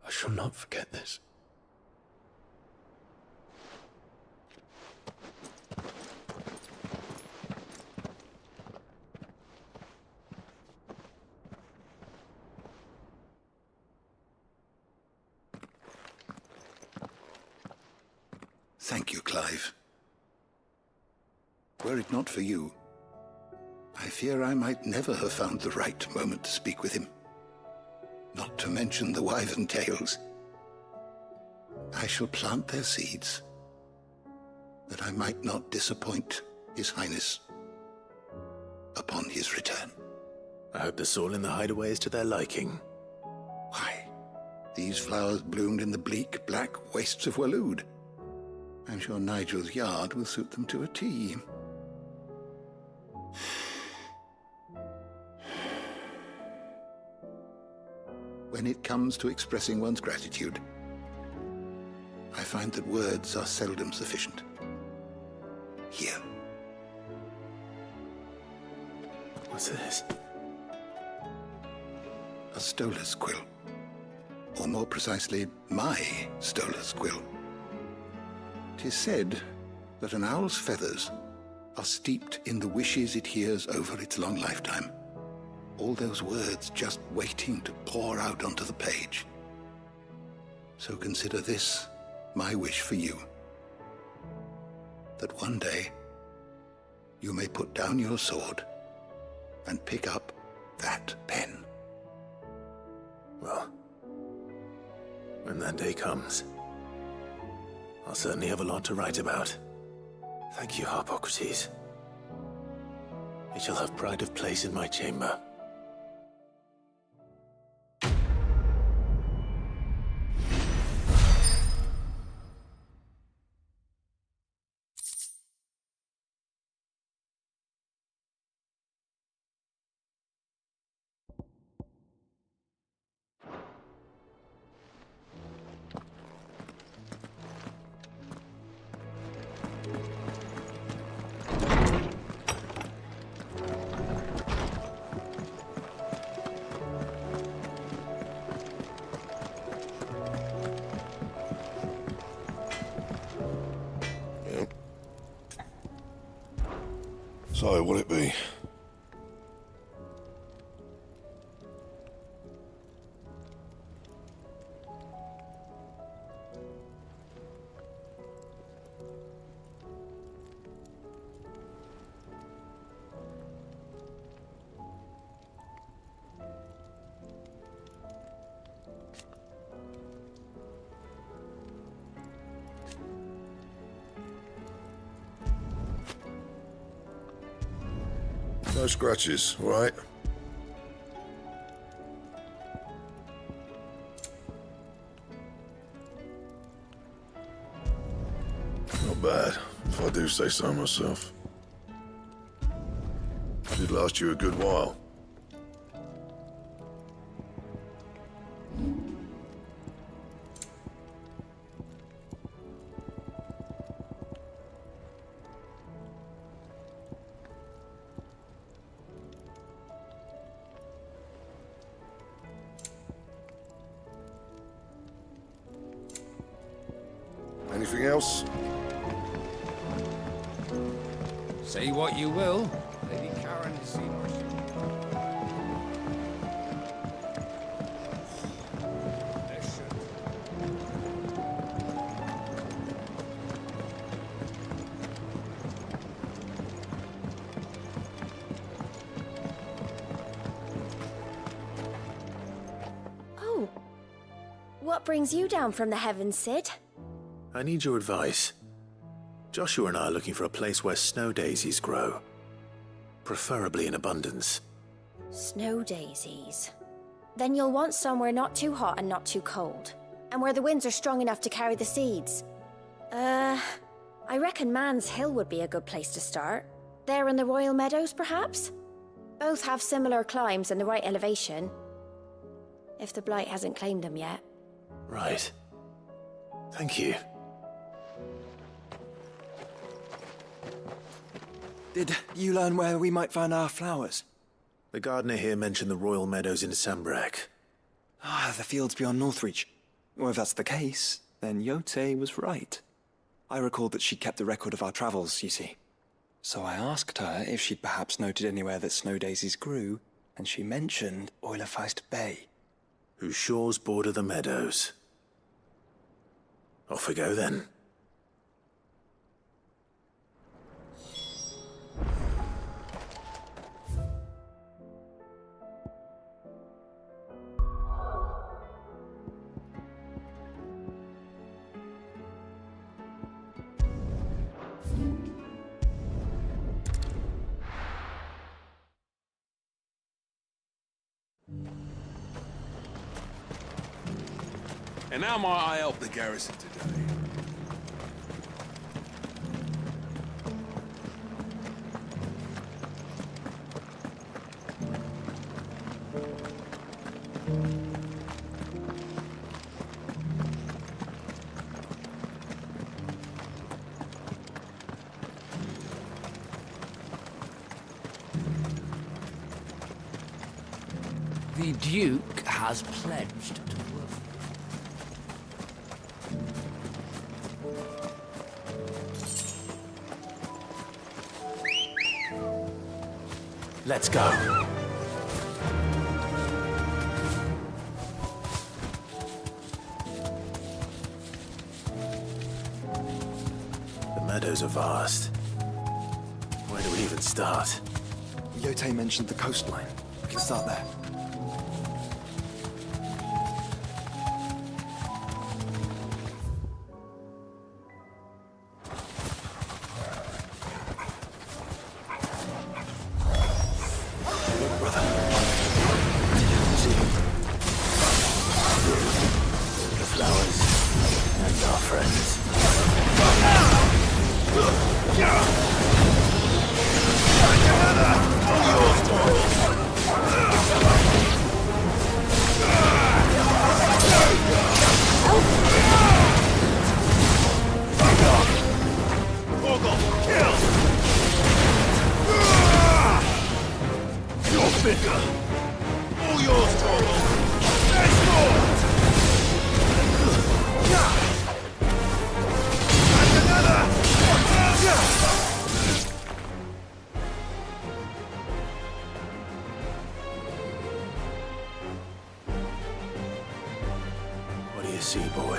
I shall not forget this. Thank you, Clive. Were it not for you, I fear I might never have found the right moment to speak with him. Not to mention the wyvern tales. I shall plant their seeds, that I might not disappoint His Highness upon his return. I hope the soil in the hideaway is to their liking. Why, these flowers bloomed in the bleak, black wastes of Waloed. I'm sure Nigel's yard will suit them to a T. When it comes to expressing one's gratitude, I find that words are seldom sufficient. Here. What's this? A stolas quill. Or more precisely, my stolas quill. 'Tis said that an owl's feathers are steeped in the wishes it hears over its long lifetime. All those words just waiting to pour out onto the page. So consider this my wish for you. That one day you may put down your sword and pick up that pen. Well, when that day comes, I'll certainly have a lot to write about. Thank you, Harpocrates. It shall have pride of place in my chamber. So, what'll it be? No scratches, all right? Not bad, if I do say so myself. Did last you a good while. Anything else? Say what you will. Lady Karen has seen our ship. Oh. What brings you down from the heavens, Sid? I need your advice. Joshua and I are looking for a place where snow daisies grow. Preferably in abundance. Snow daisies. Then you'll want somewhere not too hot and not too cold. And where the winds are strong enough to carry the seeds. I reckon Man's Hill would be a good place to start. There in the Royal Meadows, perhaps? Both have similar climbs and the right elevation. If the Blight hasn't claimed them yet. Right. Thank you. Did you learn where we might find our flowers? The gardener here mentioned the Royal Meadows in Sambrek. Ah, the fields beyond Northreach. Well, if that's the case, then Yote was right. I recalled that she kept a record of our travels, you see. So I asked her if she'd perhaps noted anywhere that snow daisies grew, and she mentioned Oilefeist Bay. Whose shores border the meadows. Off we go then. And how might I help the garrison today? The Duke has pledged to work. Let's go. The meadows are vast. Where do we even start? Yote mentioned the coastline. We can start there. Sea boy.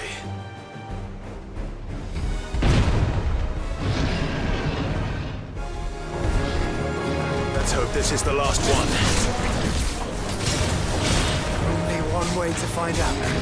Let's hope this is the last one. Only one way to find out.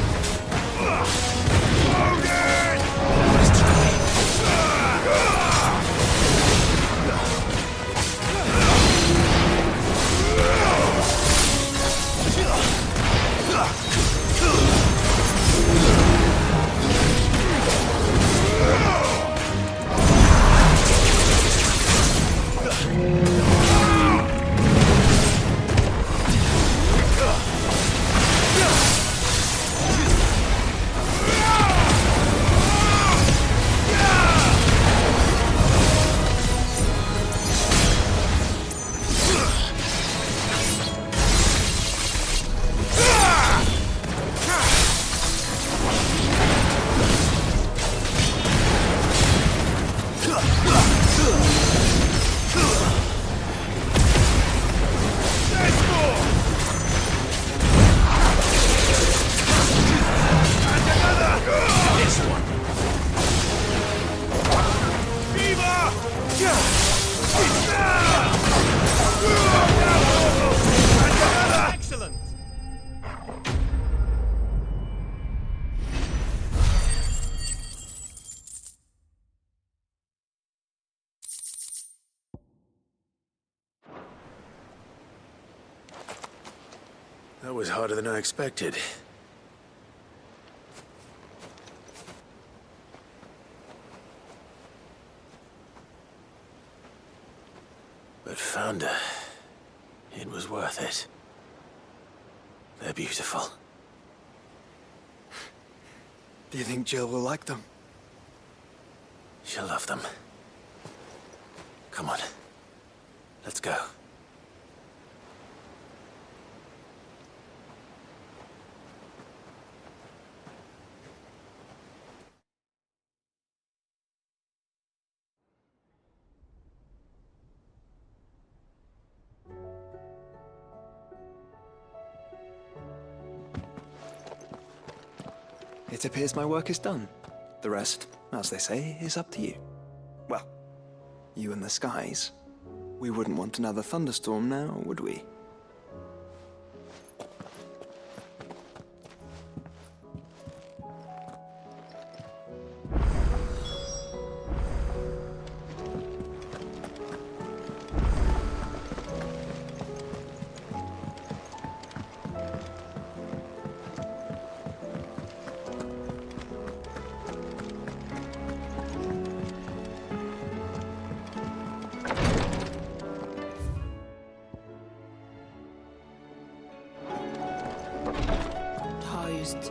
That was harder than I expected. But Founder, it was worth it. They're beautiful. Do you think Jill will like them? She'll love them. Come on. Let's go. It appears my work is done. The rest, as they say, is up to you. Well, you and the skies. We wouldn't want another thunderstorm now, would we?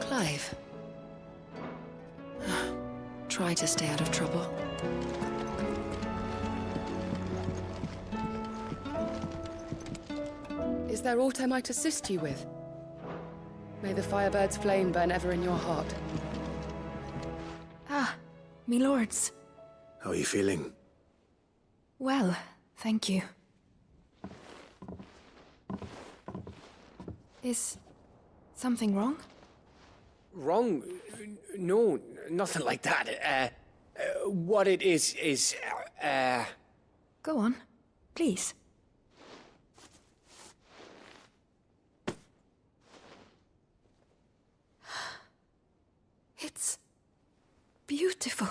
Clive. Try to stay out of trouble. Is there aught I might assist you with? May the Firebird's flame burn ever in your heart. Ah, me lords. How are you feeling? Well, thank you. Is something wrong? Wrong? No, nothing like that. What it is, Go on, please. It's beautiful.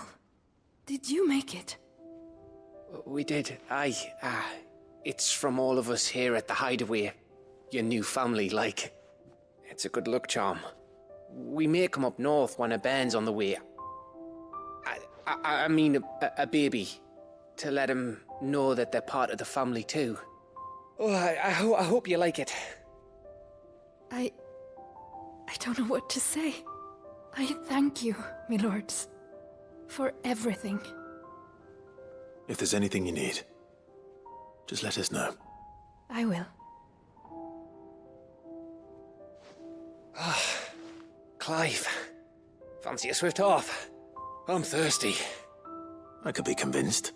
Did you make it? We did. Aye. It's from all of us here at the Hideaway. Your new family, like. It's a good luck charm. We may come up north when a band's on the way. I mean a baby. To let him know that they're part of the family too. Oh, I hope you like it. I don't know what to say. I thank you, my lords, for everything. If there's anything you need, just let us know. I will. Clive, fancy a swift off? I'm thirsty. I could be convinced.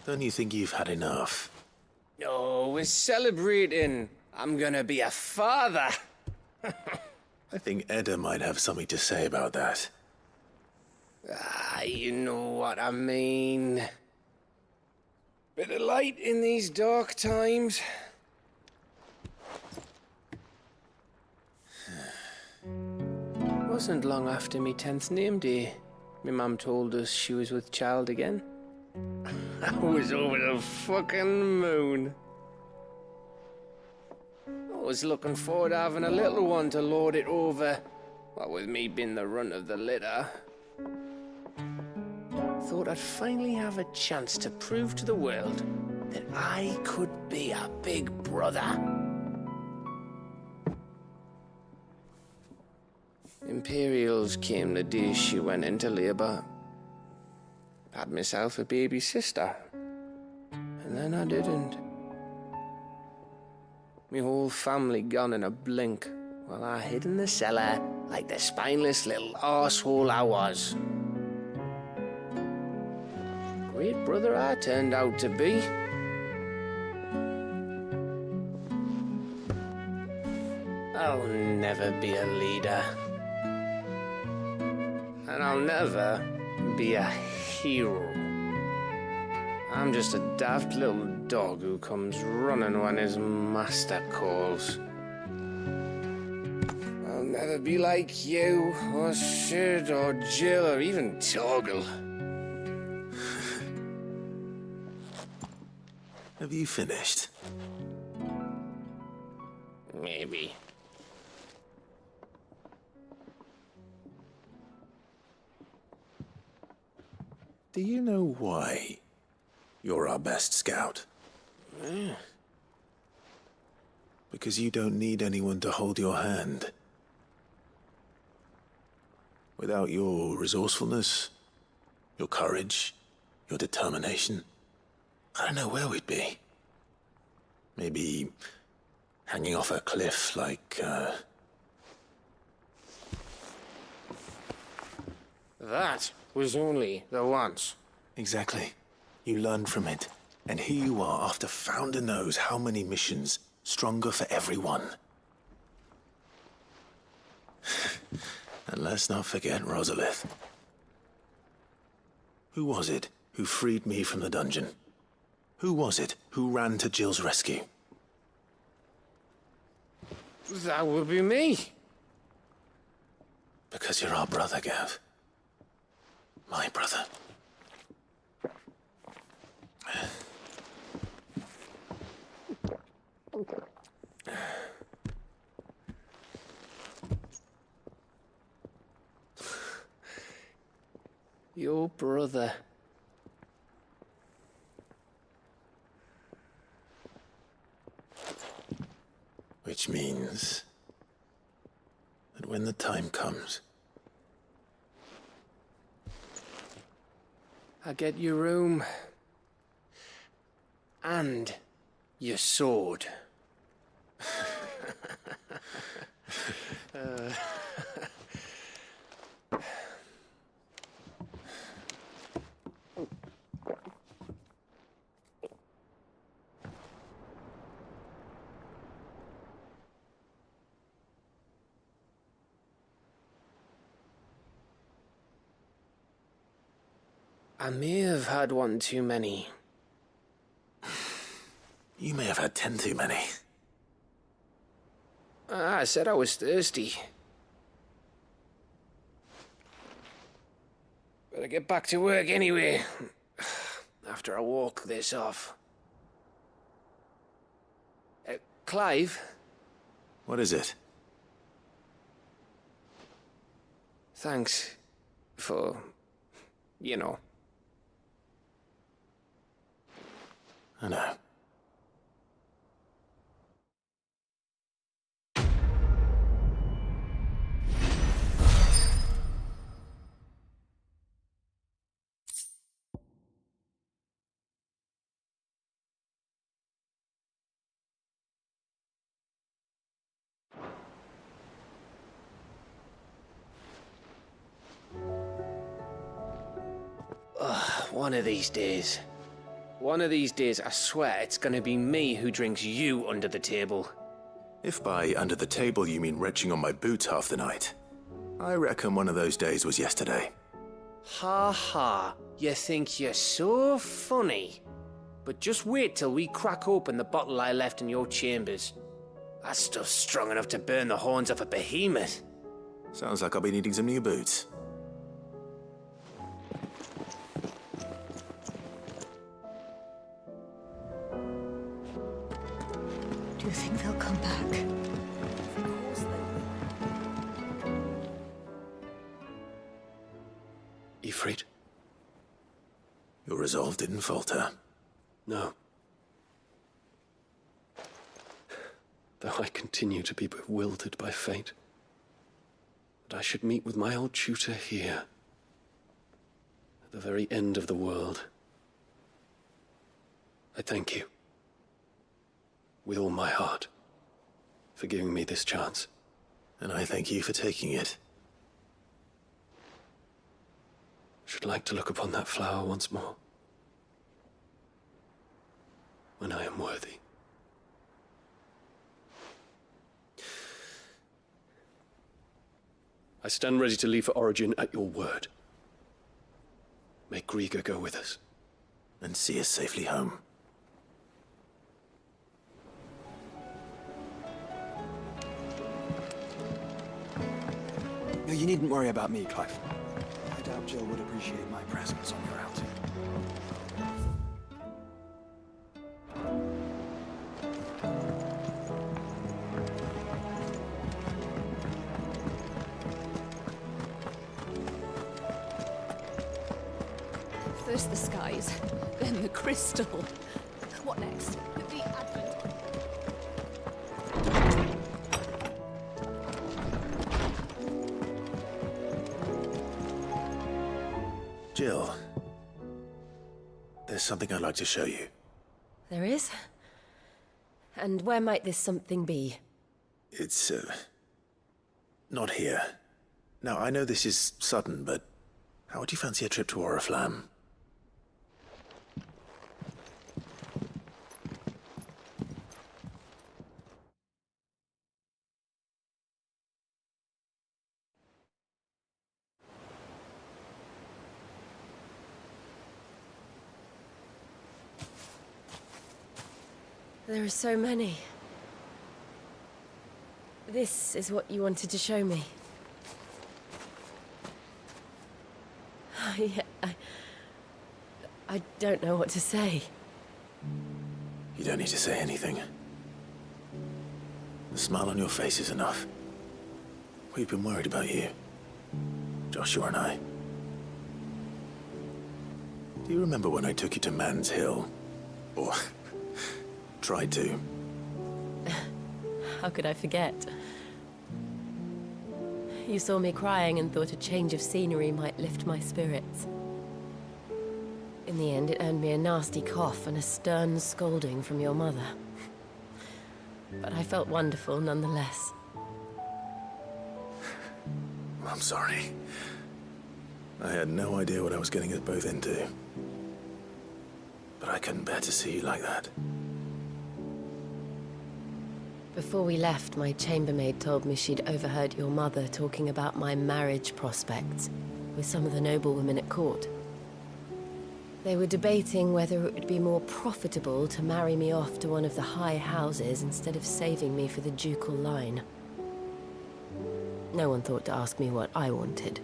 Don't you think you've had enough? Oh, we're celebrating. I'm gonna be a father. I think Edda might have something to say about that. Ah, you know what I mean. Bit of light in these dark times. Wasn't long after me 10th name day. My mum told us she was with child again. I was over the fucking moon. I was looking forward to having a little one to lord it over. What with me being the runt of the litter. Thought I'd finally have a chance to prove to the world that I could be a big brother. Imperials came the day she went into labour. Had myself a baby sister. And then I didn't. My whole family gone in a blink, while I hid in the cellar like the spineless little arsehole I was. Great brother I turned out to be. I'll never be a leader. And I'll never be a hero. I'm just a daft little dog who comes running when his master calls. I'll never be like you, or Sid, or Jill, or even Torgal. Have you finished? Maybe. Do you know why you're our best scout? Because you don't need anyone to hold your hand. Without your resourcefulness, your courage, your determination, I don't know where we'd be. Maybe hanging off a cliff like, That was only the once. Exactly. You learned from it. And here you are after Founder knows how many missions, stronger for everyone. And let's not forget Rosalith. Who was it who freed me from the dungeon? Who was it who ran to Jill's rescue? That would be me. Because you're our brother, Gav. My brother. Your brother. Which means that when the time comes, I get your room. And your sword. I may have had one too many. You may have had 10 too many. I said I was thirsty. Better get back to work anyway. After I walk this off. Clive? What is it? Thanks for, you know. I know. One of these days. One of these days, I swear, it's gonna be me who drinks you under the table. If by under the table you mean retching on my boots half the night, I reckon one of those days was yesterday. Ha ha, you think you're so funny. But just wait till we crack open the bottle I left in your chambers. That stuff's strong enough to burn the horns off a behemoth. Sounds like I'll be needing some new boots. Do you think they'll come back? Of course they will. Ifrit? Your resolve didn't falter. No. Though I continue to be bewildered by fate, that I should meet with my old tutor here, at the very end of the world. I thank you, with all my heart, for giving me this chance. And I thank you for taking it. I should like to look upon that flower once more, when I am worthy. I stand ready to leave for Origin at your word. May Grieger go with us. And see us safely home. No, you needn't worry about me, Clive. I doubt Jill would appreciate my presence on your outing. First the skies, then the crystal. What next? The Advent. Jill, there's something I'd like to show you. There is? And where might this something be? It's, not here. Now, I know this is sudden, but how would you fancy a trip to Oriflamme? There are so many. This is what you wanted to show me. I don't know what to say. You don't need to say anything. The smile on your face is enough. We've been worried about you, Joshua and I. Do you remember when I took you to Man's Hill? Or tried to? How could I forget? You saw me crying and thought a change of scenery might lift my spirits. In the end, it earned me a nasty cough and a stern scolding from your mother. But I felt wonderful nonetheless. I'm sorry. I had no idea what I was getting us both into. But I couldn't bear to see you like that. Before we left, my chambermaid told me she'd overheard your mother talking about my marriage prospects with some of the noblewomen at court. They were debating whether it would be more profitable to marry me off to one of the high houses instead of saving me for the ducal line. No one thought to ask me what I wanted.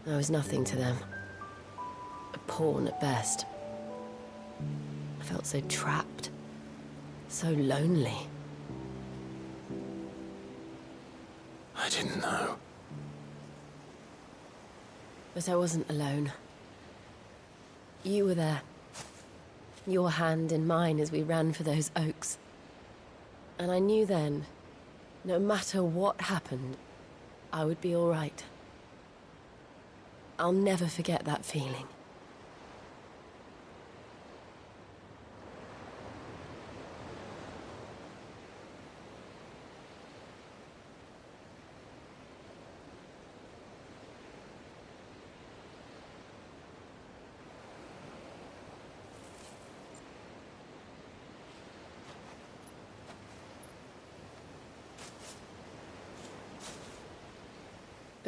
I was nothing to them. A pawn at best. I felt so trapped, so lonely. I didn't know. But I wasn't alone. You were there. Your hand in mine as we ran for those oaks. And I knew then, no matter what happened, I would be all right. I'll never forget that feeling.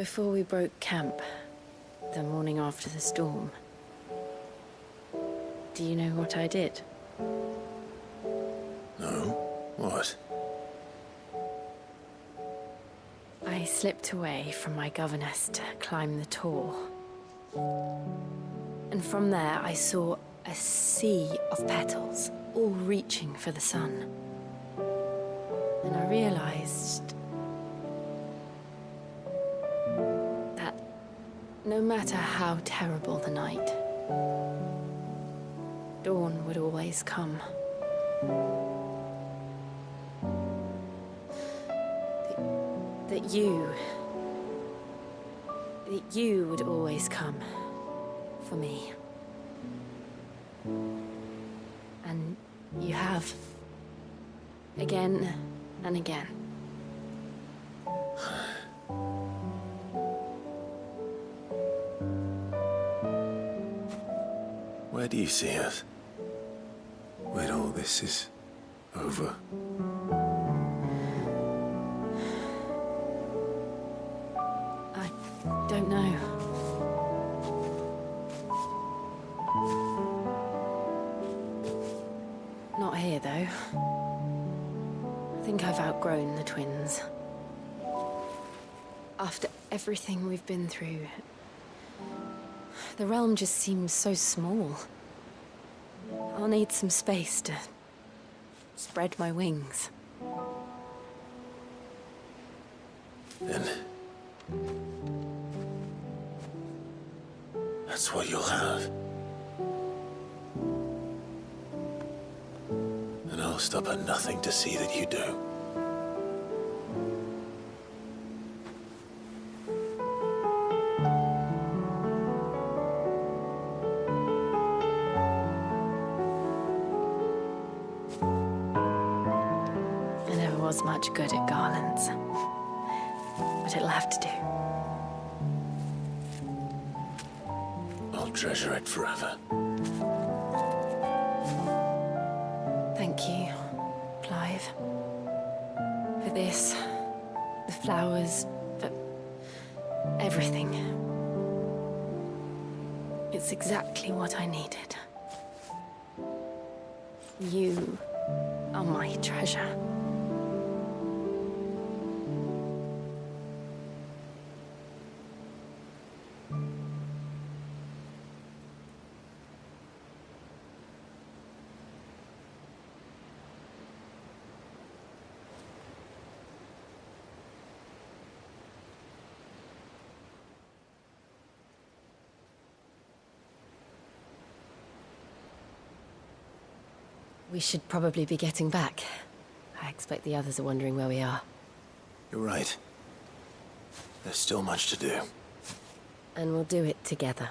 Before we broke camp, the morning after the storm, do you know what I did? No? What? I slipped away from my governess to climb the tor. And from there I saw a sea of petals, all reaching for the sun. And I realized that no matter how terrible the night, dawn would always come. That you would always come for me. And you have. Again and again. Where do you see us? When all this is over? I don't know. Not here, though. I think I've outgrown the twins. After everything we've been through, the realm just seems so small. I'll need some space to spread my wings. Then that's what you'll have. And I'll stop at nothing to see that you do. I never was much good at garlands, but it'll have to do. I'll treasure it forever. Thank you, Clive. For this, the flowers, for everything. It's exactly what I needed. You are my treasure. We should probably be getting back. I expect the others are wondering where we are. You're right. There's still much to do. And we'll do it together.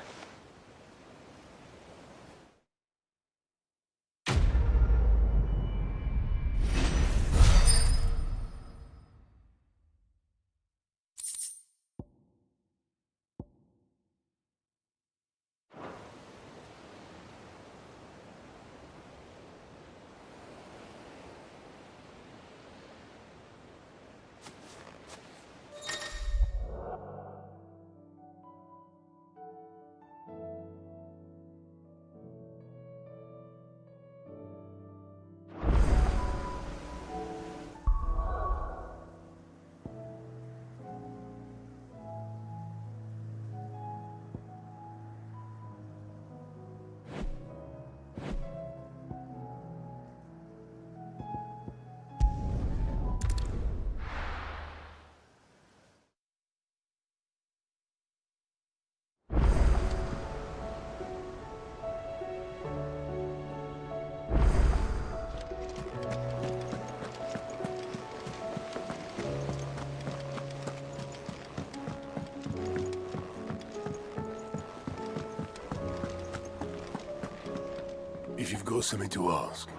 If you've got something to ask,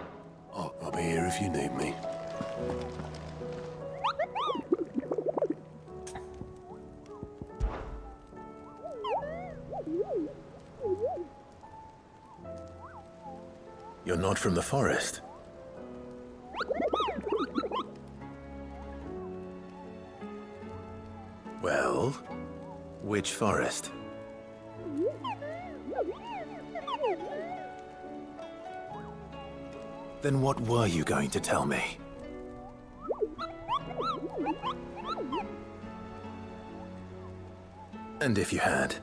I'll be here if you need me. You're not from the forest. Well, Which forest? Then what were you going to tell me? And if you had?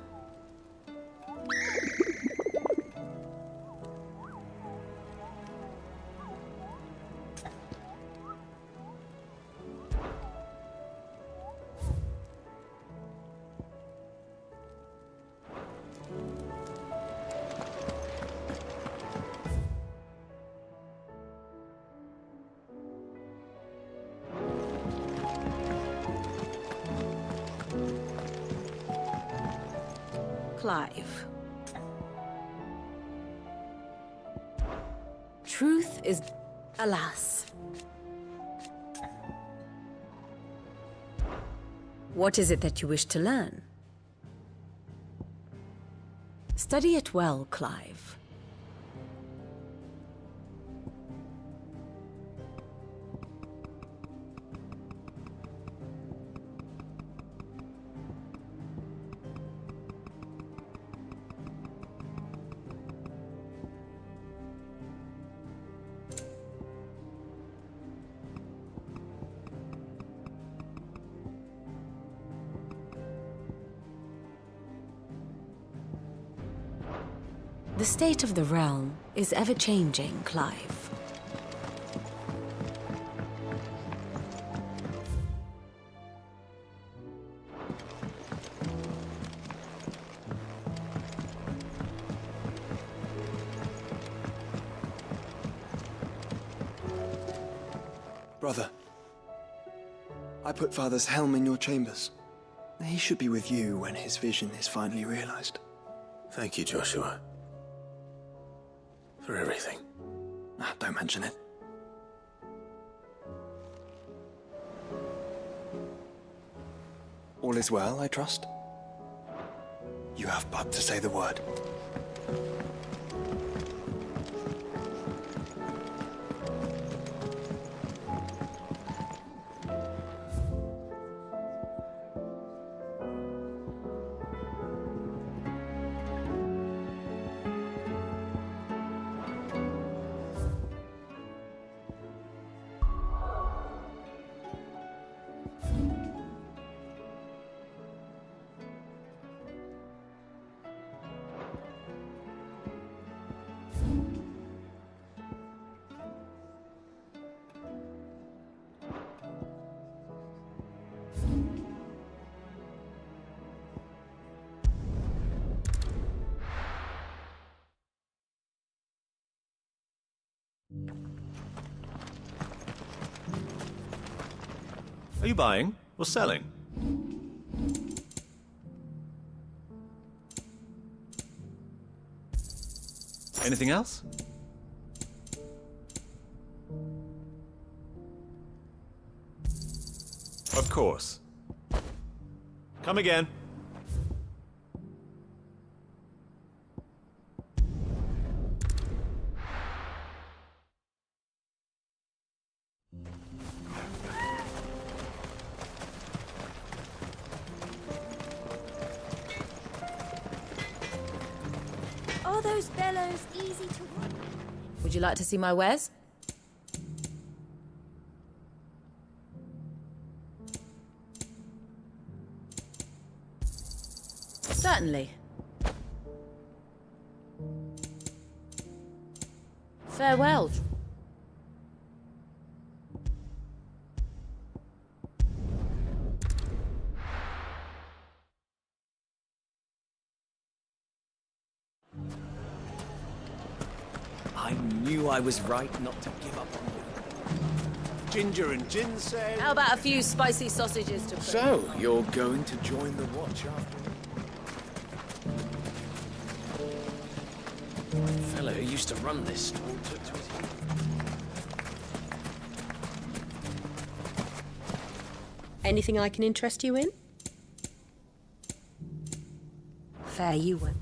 Clive. Truth is, alas. What is it that you wish to learn? Study it well, Clive. The state of the realm is ever-changing, Clive. Brother, I put Father's helm in your chambers. He should be with you when his vision is finally realized. Thank you, Joshua. For everything. Don't mention it. All is well, I trust? You have but to say the word. Are you buying or selling? Anything else? Of course. Come again. Are those bellows easy to run? Would you like to see my wares? Certainly. Farewell. I knew I was right not to give up on you. Ginger and ginseng. How about a few spicy sausages to put? So, you're going to join the watch after all? The fellow who used to run this store took to his heels. Anything I can interest you in? Fare you well.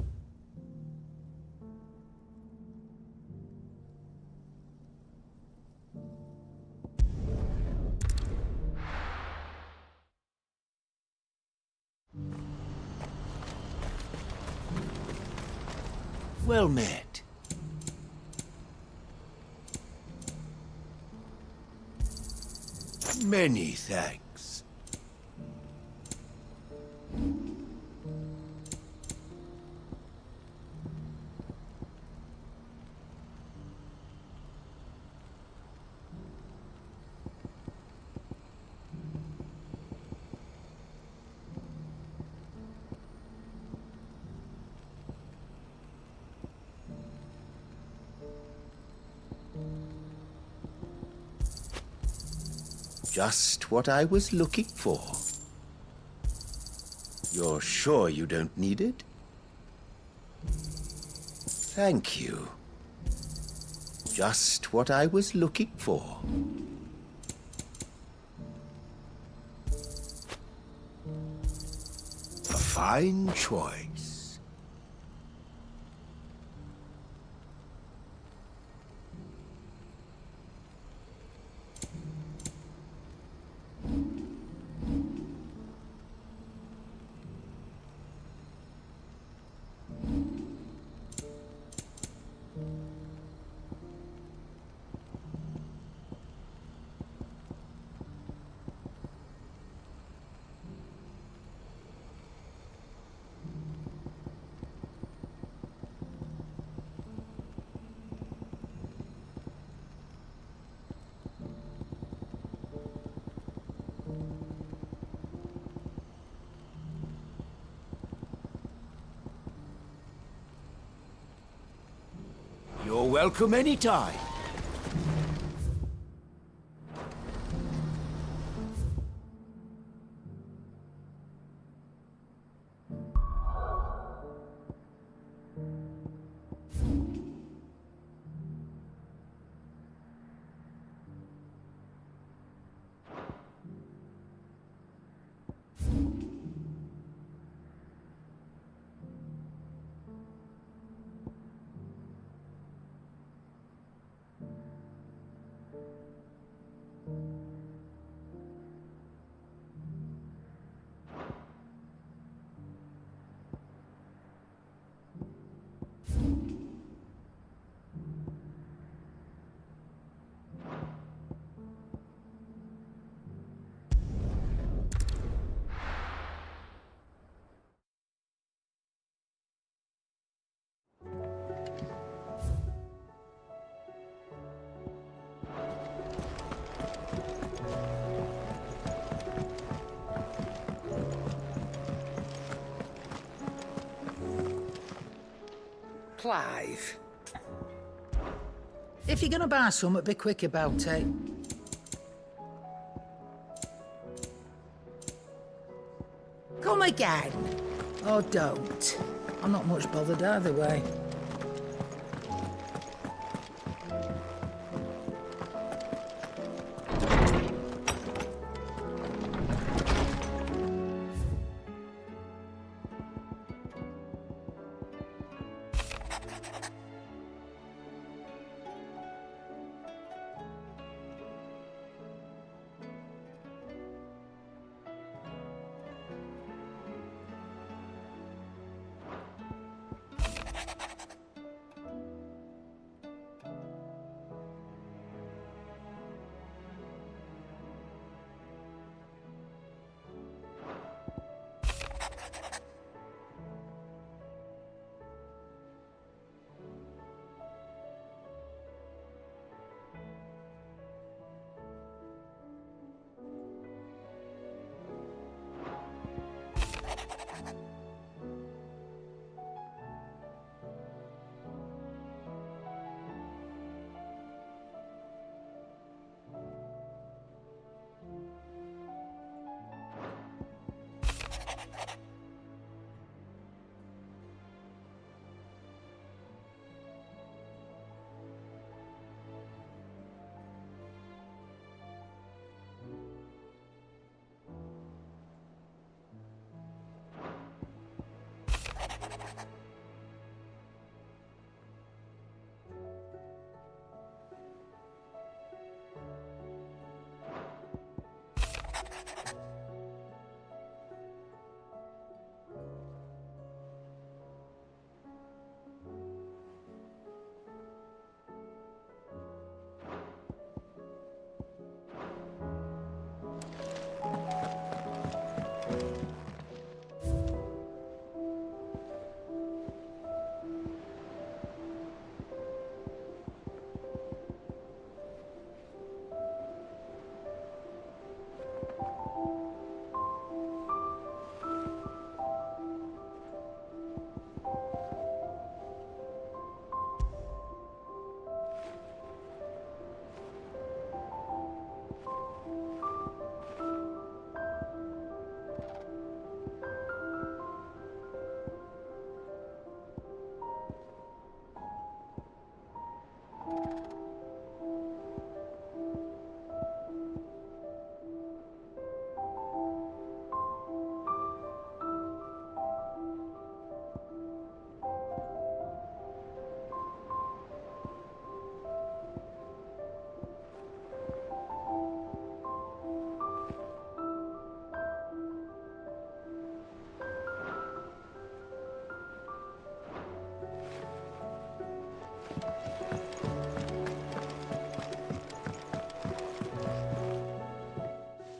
Well met. Many thanks. Just what I was looking for. You're sure you don't need it? Thank you. Just what I was looking for. A fine choice. You're welcome anytime. Clive. If you're gonna buy something, be quick about it. Come again. Or don't. I'm not much bothered either way.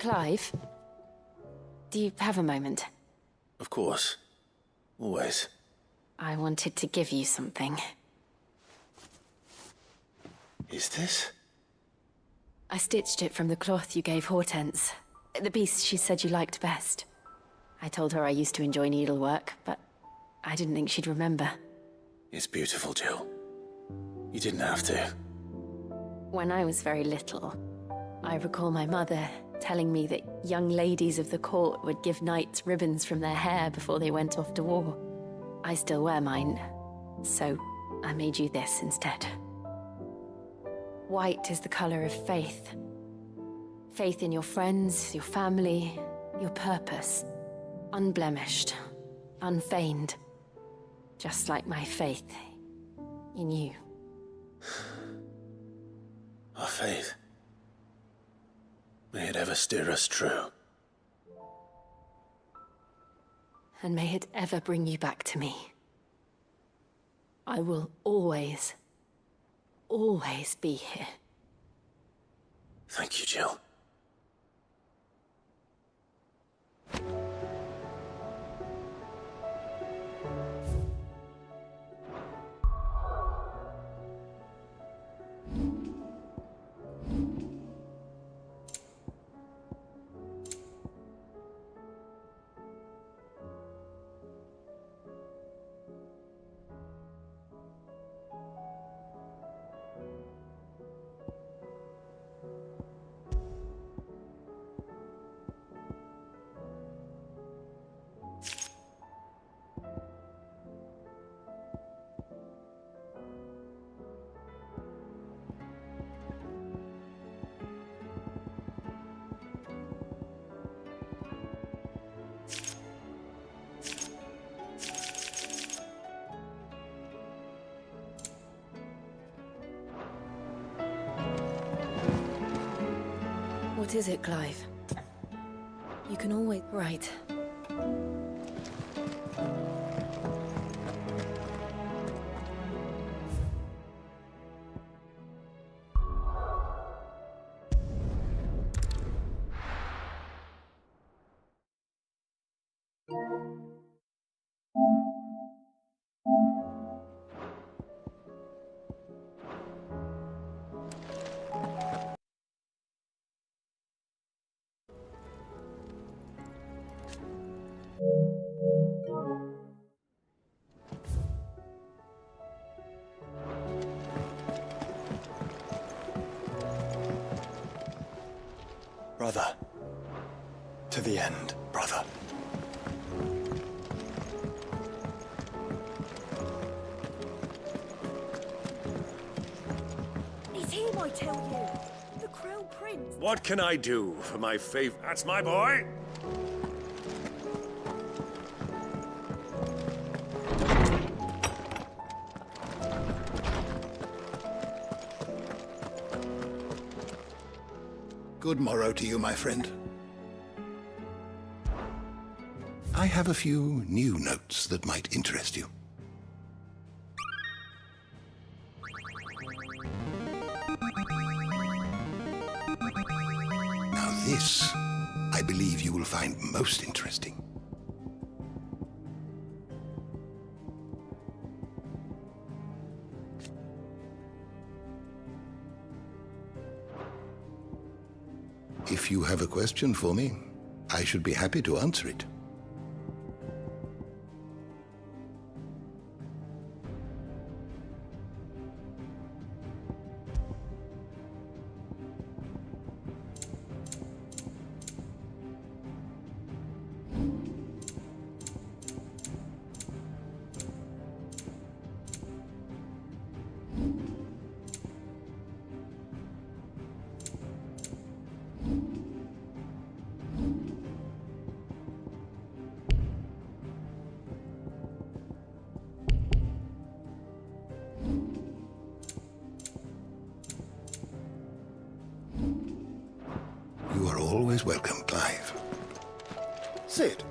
Clive, do you have a moment? Of course. Always. I wanted to give you something. Is this? I stitched it from the cloth you gave Hortense. The piece she said you liked best. I told her I used to enjoy needlework, but I didn't think she'd remember. It's beautiful, Jill. You didn't have to. When I was very little, I recall my mother telling me that young ladies of the court would give knights ribbons from their hair before they went off to war. I still wear mine, so I made you this instead. White is the color of faith. Faith in your friends, your family, your purpose. Unblemished, unfeigned. Just like my faith in you. Our faith. May it ever steer us true. And may it ever bring you back to me. I will always be here. Thank you, Jill. What is it, Clive? You can always... Right. Brother. To the end, brother. It's him, I tell you. The Crown Prince. What can I do for my favorite? That's my boy! Good morrow to you, my friend. I have a few new notes that might interest you. Now this, I believe you will find most interesting. If you have a question for me, I should be happy to answer it. You are always welcome, Clive. Sid,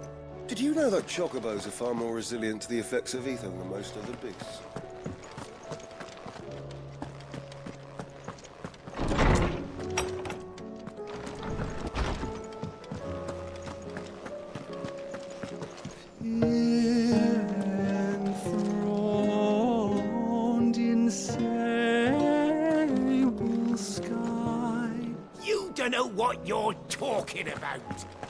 did you know that chocobos are far more resilient to the effects of ether than most other beasts? what you're talking about.